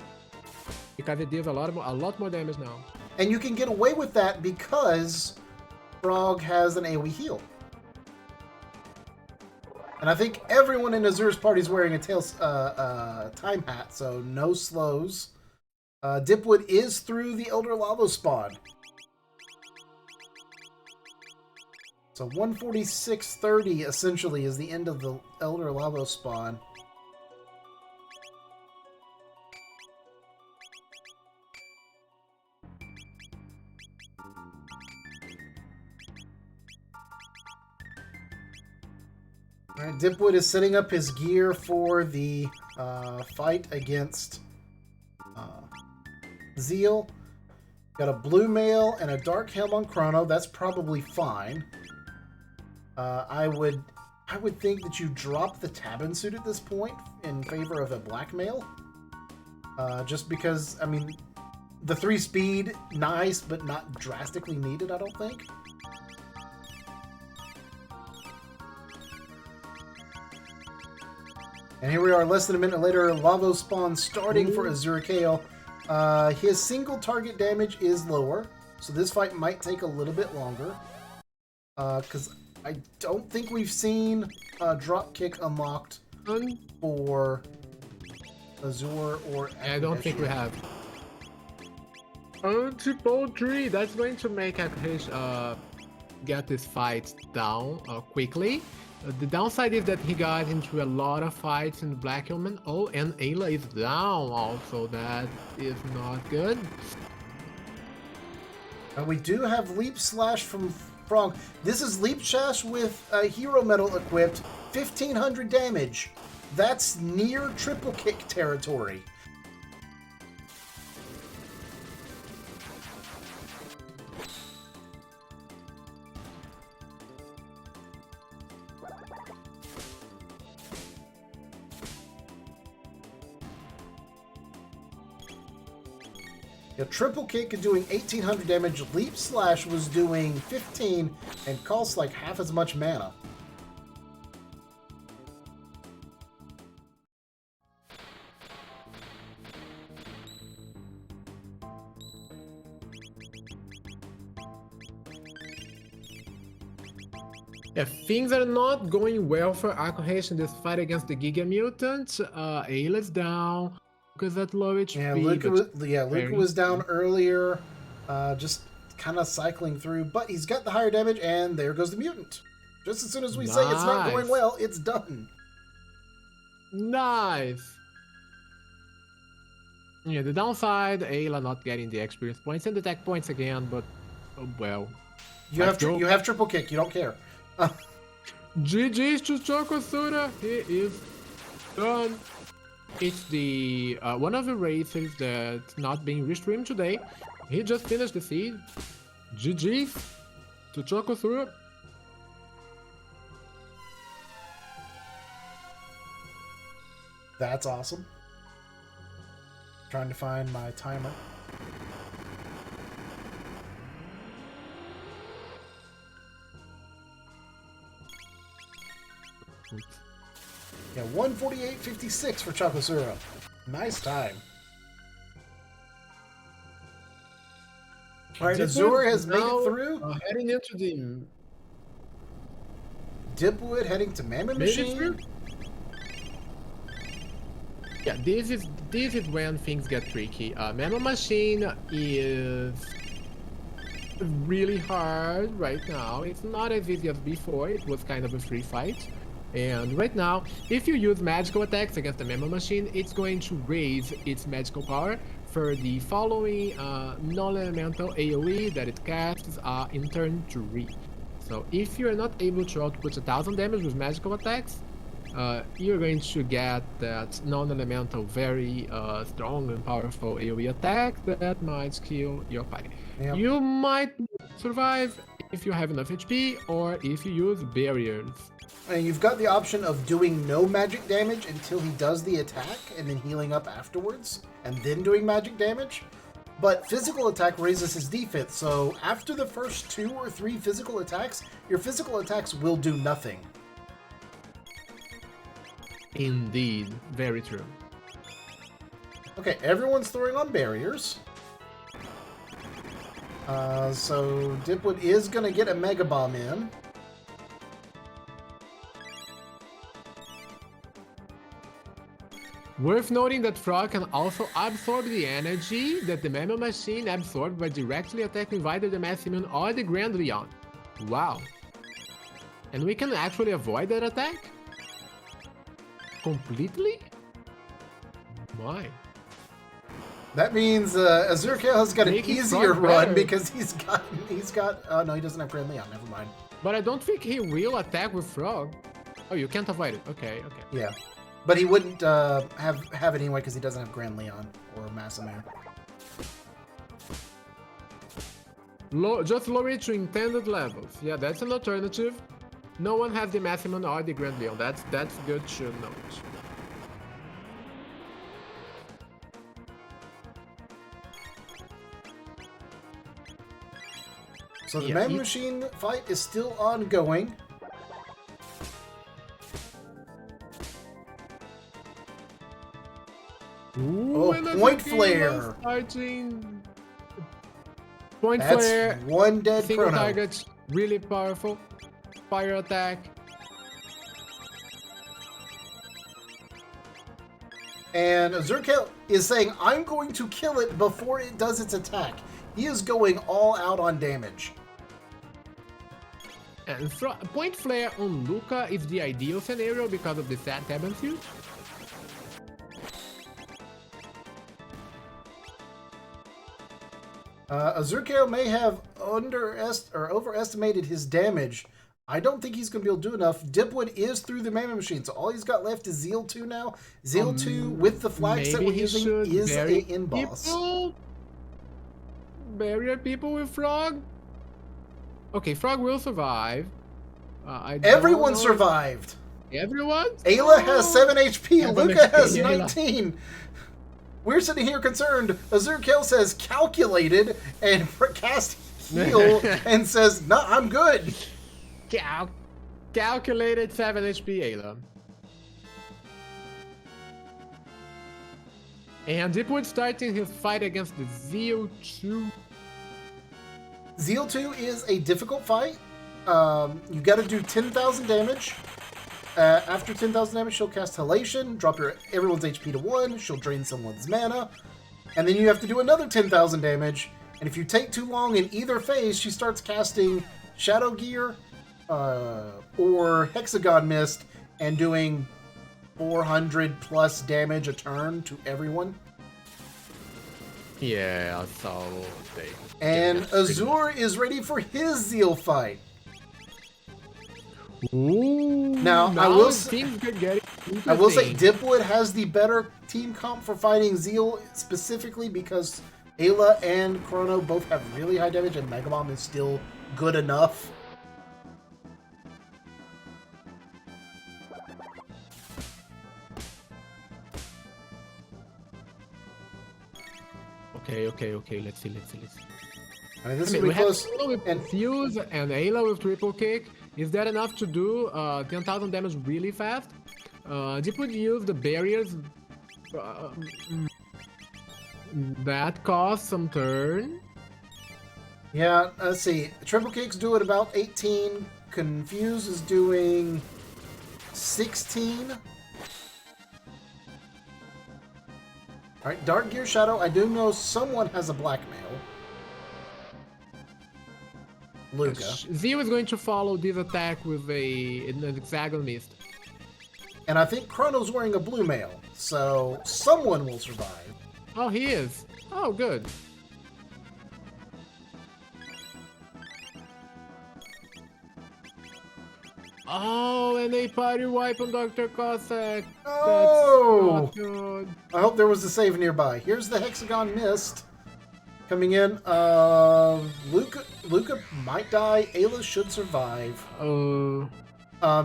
because it deals a lot more damage now. And you can get away with that because Frog has an AoE heal. And I think everyone in Azure's party is wearing a time hat, so no slows. Dipwood is through the Elder Lavo spawn. So 146.30 essentially is the end of the Elder Lavo spawn. Alright, Dipwood is setting up his gear for the fight against Zeal. Got a blue mail and a dark helm on Chrono. That's probably fine. I would think that you drop the Tabin suit at this point in favor of a black mail. Just because, I mean, the 3 speed, nice, but not drastically needed, I don't think. And here we are, less than a minute later, Lavo spawn starting for AzureCale. His single target damage is lower, so this fight might take a little bit longer. Because I don't think we've seen Dropkick unlocked for Azure or Akuheish. I don't think we have. Triple 3, that's going to make Akuheish get this fight down quickly. The downside is that he got into a lot of fights in the Black Omen. Oh, and Ayla is down also. That is not good. And we do have Leap Slash from Frog. This is Leap Slash with Hero Metal equipped. 1,500 damage. That's near triple kick territory. Yeah, triple kick is doing 1,800 damage. Leap Slash was doing 15 and costs like half as much mana. Yeah, things are not going well for Akuheish in this fight against the Giga Mutant. Ayla's down because that low HP. Yeah, Luca was down earlier, just kind of cycling through, but he's got the higher damage, and there goes the mutant. Just as soon as we say it's not going well, it's done. Nice. Yeah, the downside, Ayla not getting the experience points and the tech points again, but oh well. You have triple kick. You don't care. GG's to Chocosura. He is done. It's the one of the races that's not being restreamed today. He just finished the seed. GG's to Chocosura. That's awesome. Trying to find my timer. Yeah, 148.56 for Chocosura. Nice time. Alright, Azure has made it through. Heading into the... Dipwood heading to Mammoth Machine. Yeah, this is when things get tricky. Mammoth Machine is really hard right now. It's not as easy as before. It was kind of a free fight. And right now, if you use magical attacks against the Mammoth Machine, it's going to raise its magical power for the following non-elemental AoE that it casts in turn 3. So if you're not able to output 1,000 damage with magical attacks, you're going to get that non-elemental very strong and powerful AoE attack that might kill your party. Yep. You might survive, if you have enough HP or if you use barriers. And you've got the option of doing no magic damage until he does the attack and then healing up afterwards and then doing magic damage. But physical attack raises his defense, so after the first 2 or 3 physical attacks, your physical attacks will do nothing. Indeed, very true. Okay, everyone's throwing on barriers. So Dipwood is going to get a Mega Bomb in. Worth noting that Frog can also absorb the energy that the Memo Machine absorbed by directly attacking either the Maximun or the Grand Leon. Wow. And we can actually avoid that attack? Completely? My. That means AzureCale has got an Making easier Frog run better. because he's got, oh no, he doesn't have Grand Leon, never mind. But I don't think he will attack with Frog. Oh, you can't avoid it. Okay. Yeah. But he wouldn't have it anyway because he doesn't have Grand Leon or Masamare. Just lower it to intended levels. Yeah, that's an alternative. No one has the Maximun or the Grand Leon. That's good to note. So the Man Machine fight is still ongoing. Ooh, Oh, Point Flare! Starting. Point That's Flare. one dead Single Chrono. target. Really powerful. Fire attack. And AzureCale is saying, I'm going to kill it before it does its attack. He is going all out on damage. And Point Flare on Luca is the ideal scenario because of the sad Taban suit. AzureCale may have overestimated his damage. I don't think he's going to be able to do enough. Dipwood is through the Mana Machine, so all he's got left is Zeal 2 now. Zeal 2 with the flags that we're using is a in-boss. Barrier people with Frog? Okay, Frog will survive. Everyone survived! Everyone? Ayla has 7 HP, Ayla Luca has Ayla. 19. We're sitting here concerned. AzureCale says calculated and cast heal and says, nah, I'm good. Calculated 7 HP Ayla. And Dipwood starting his fight against the Zeal 2. Zeal 2 is a difficult fight. You gotta do 10,000 damage. After 10,000 damage, she'll cast Halation, drop everyone's HP to 1, she'll drain someone's mana, and then you have to do another 10,000 damage, and if you take too long in either phase, she starts casting Shadow Gear or Hexagon Mist and doing 400 plus damage a turn to everyone. Yeah, so And Azure is ready for his Zeal fight. Ooh, Now, I will say interesting. Dipwood has the better team comp for fighting Zeal, specifically because Ayla and Chrono both have really high damage and Mega Bomb is still good enough. Okay. Let's see. I mean, this I mean, will we be have close. Chrono with And Fuse and Ayla with triple kick. Is that enough to do 10,000 damage really fast? Dipwood used the barriers. That costs some turn. yeah, let's see. Triple Kick's doing about 18. Confuse is doing 16. Alright, Dark Gear Shadow. I do know someone has a blackmail. Luca. Zio is going to follow this attack with an hexagon mist. And I think Chrono's wearing a blue mail, so someone will survive. Oh, he is. Oh, good. Oh, and a party wipe on Dr. Cossack. Oh! That's not good. I hope there was a save nearby. Here's the Hexagon Mist coming in. Luca. Luca might die. Ayla should survive.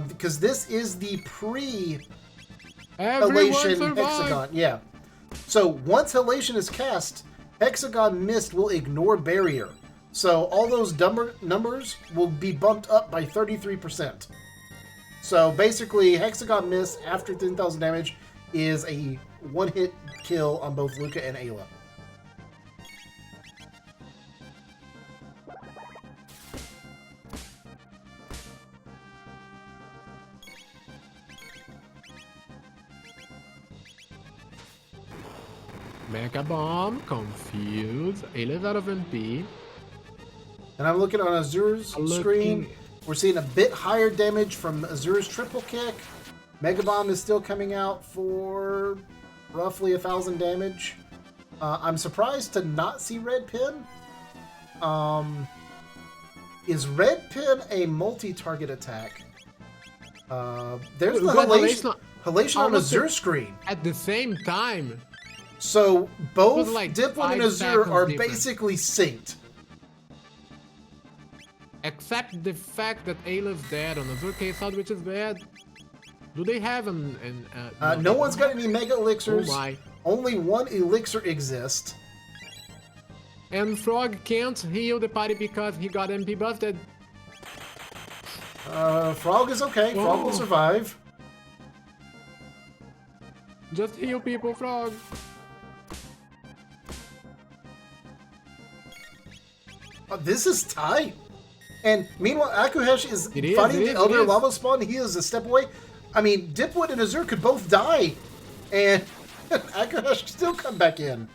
Because this is the pre-Halation Hexagon. Yeah. So once Halation is cast, Hexagon Mist will ignore Barrier. So all those numbers will be bumped up by 33%. So basically, Hexagon Mist after 10,000 damage is a one-hit kill on both Luca and Ayla. Mega Bomb, confused. Ayla's out of MP. And I'm looking on Azure's screen. We're seeing a bit higher damage from Azure's triple kick. Mega Bomb is still coming out for roughly 1,000 damage. I'm surprised to not see Red Pin. Is Red Pin a multi-target attack? There's the Halation on Azure's screen. At the same time. So both like dipwood and Azure are basically synced. Except the fact that Ayla's dead on AzureCale side, which is bad. Do they have no one's got any Mega Elixirs. Oh my. Only one Elixir exists. And Frog can't heal the party because he got MP busted. Frog is okay. Whoa. Frog will survive. Just heal people, Frog. This is tight. And meanwhile, akuheish is fighting the Elder Lava Spawn. He is a step away. I mean, Dipwood and Azure could both die. And akuheish could still come back in.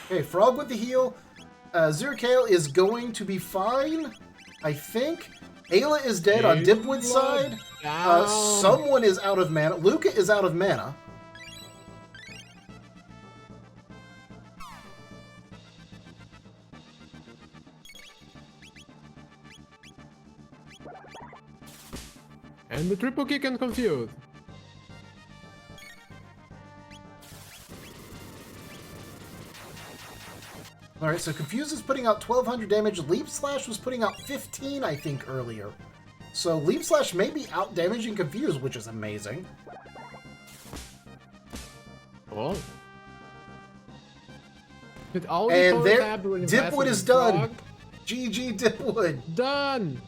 Okay, Frog with the heal. AzureCale is going to be fine, I think. Ayla is dead on Dipwood's side. Someone is out of mana. Luca is out of mana. And the triple kick and confuse. Alright, so Confuse is putting out 1,200 damage. Leap Slash was putting out 15, I think, earlier. So Leap Slash may be out damaging Confuse, which is amazing. Oh. And there, Dipwood is done. Frog. GG, Dipwood. Done.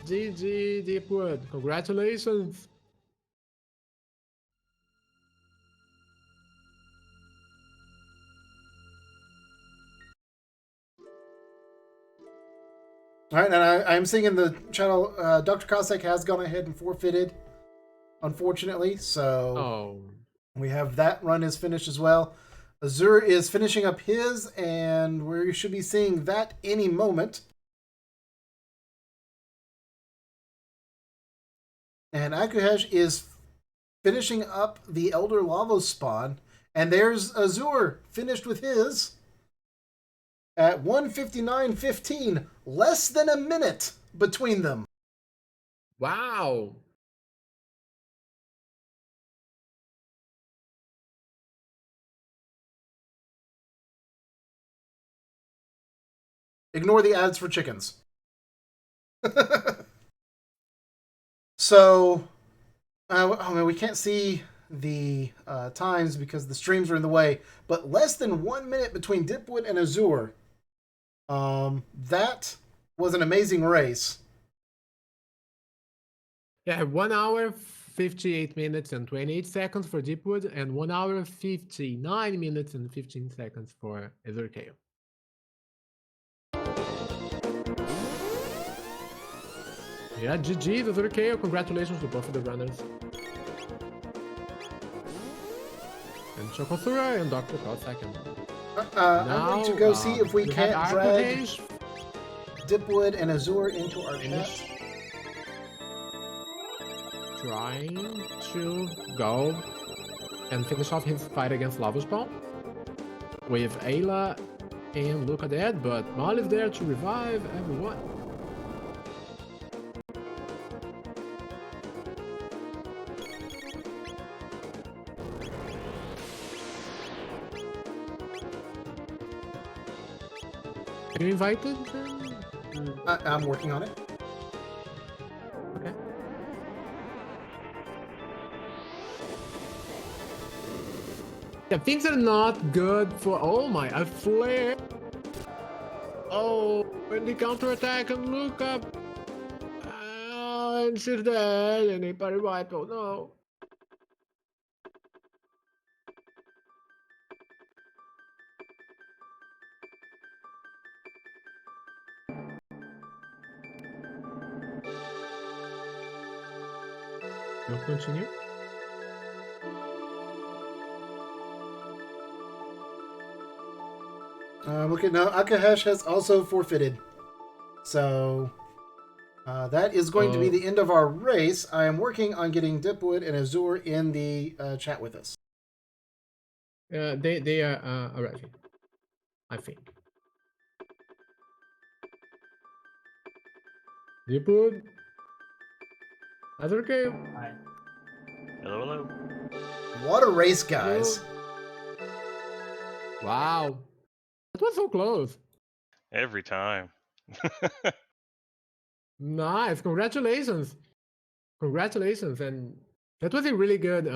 GG, Dipwood. Congratulations. All right, and I'm seeing in the channel, drcossack has gone ahead and forfeited, unfortunately. So we have that run is finished as well. Azure is finishing up his, and we should be seeing that any moment. And akuheish is finishing up the Elder Lava Spawn, and there's Azure finished with his. At 1:59:15, less than a minute between them. Wow. Ignore the ads for chickens. So, I mean, we can't see the times because the streams are in the way, but less than 1 minute between Dipwood and Azure. That was an amazing race. Yeah, 1 hour, 58 minutes and 28 seconds for Dipwood, and 1 hour, 59 minutes and 15 seconds for AzureCale. Yeah, GG, AzureCale. Congratulations to both of the runners. And Chocosura and drcossack. I'm going to go see if we can't drag akuheish. Dipwood and Azure into our chat. Trying to go and finish off his fight against Lava Spawn with Ayla and Luca dead, but Mal is there to revive everyone. Are you invited? I'm working on it. Okay. Yeah, things are not good for. Oh my, a flare! Oh, when the counterattack and look up. And she's dead, and anybody right? Oh no. You'll continue? Okay, now akuheish has also forfeited. So that is going to be the end of our race. I am working on getting Dipwood and Azure in the chat with us. They are arriving, I think. Dipwood. AzureCale. Hi. Hello, hello. What a race, guys! Wow. That was so close. Every time. Nice. Congratulations. Congratulations. And that was a really good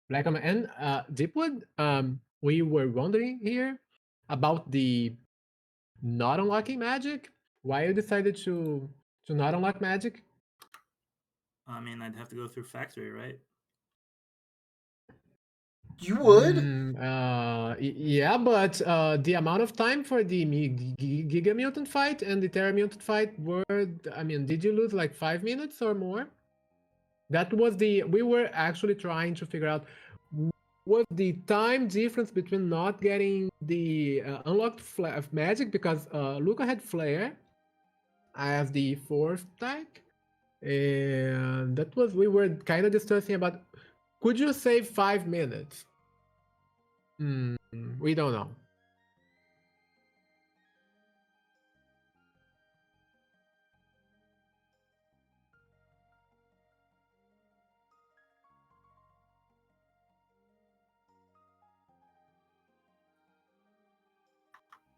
Black and Deepwood. We were wondering here about the not unlocking magic. Why you decided to not unlock magic? I mean, I'd have to go through factory, right? You would? Yeah, but the amount of time for the Giga Mutant fight and the Terra Mutant fight were, I mean, did you lose like 5 minutes or more? That was we were actually trying to figure out what the time difference between not getting the unlocked magic, because Luca had Flare as the 4th tag. And that was, we were kind of discussing about, could you save 5 minutes? We don't know.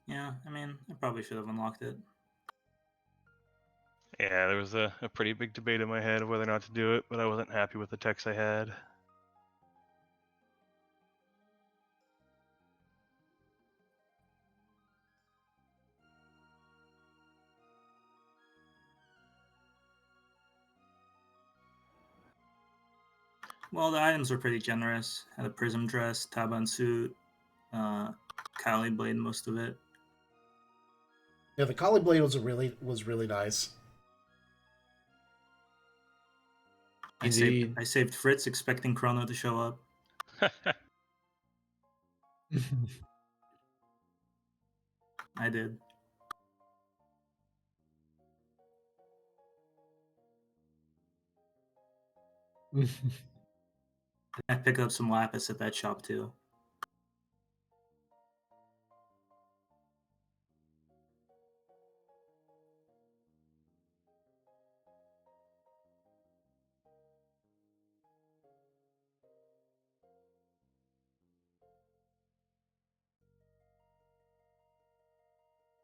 Yeah, I mean, I probably should have unlocked it. Yeah, there was a pretty big debate in my head of whether or not to do it, but I wasn't happy with the text I had. Well, the items were pretty generous. Had a prism dress, Taban suit, Kali blade, most of it. Yeah, the Kali blade was really nice. I saved Fritz, expecting Chrono to show up. I did. I picked up some lapis at that shop too.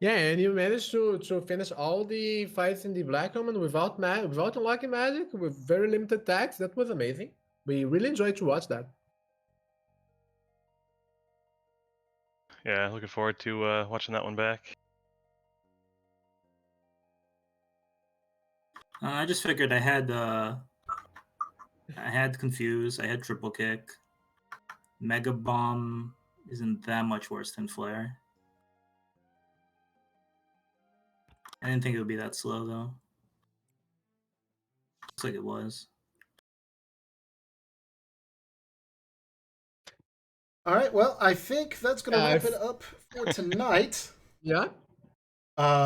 Yeah, and you managed to finish all the fights in the Black Omen without unlocking magic, with very limited attacks. That was amazing. We really enjoyed to watch that. Yeah, looking forward to watching that one back. I just figured I had Confuse, I had Triple Kick. Mega Bomb isn't that much worse than Flare. I didn't think it would be that slow though. Looks like it was. All right, well, I think that's going to wrap it up for tonight. Yeah.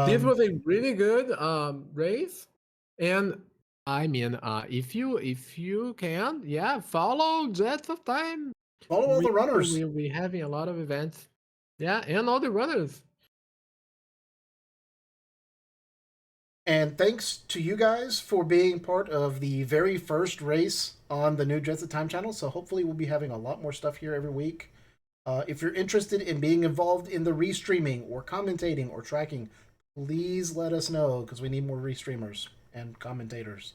This was a really good race, and I mean, if you can, yeah, follow Jets of Time. Follow all the runners. We'll be having a lot of events. Yeah, and all the runners. And thanks to you guys for being part of the very first race on the new Jets of Time channel. So hopefully we'll be having a lot more stuff here every week. If you're interested in being involved in the restreaming or commentating or tracking, please let us know because we need more restreamers and commentators.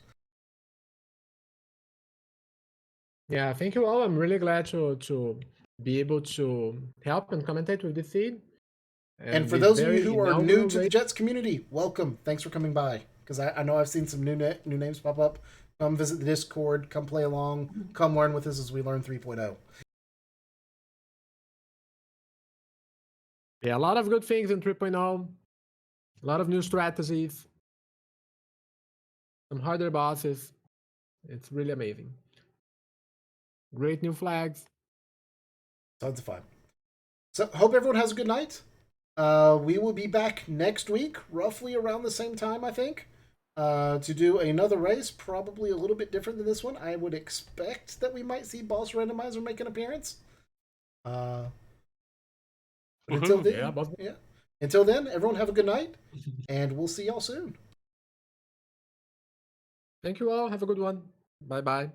Yeah, thank you all. I'm really glad to be able to help and commentate with this seed. And for this those of you very who are new inaugural to the race. Jets community, welcome. Thanks for coming by. Because I know I've seen some new names pop up. Come visit the Discord. Come play along. Come learn with us as we learn 3.0. Yeah, a lot of good things in 3.0. A lot of new strategies. Some harder bosses. It's really amazing. Great new flags. Tons of fun. So hope everyone has a good night. We will be back next week, roughly around the same time, I think, to do another race, probably a little bit different than this one. I would expect that we might see Boss Randomizer make an appearance. But until then, Until then, everyone have a good night, and we'll see y'all soon. Thank you all. Have a good one. Bye-bye.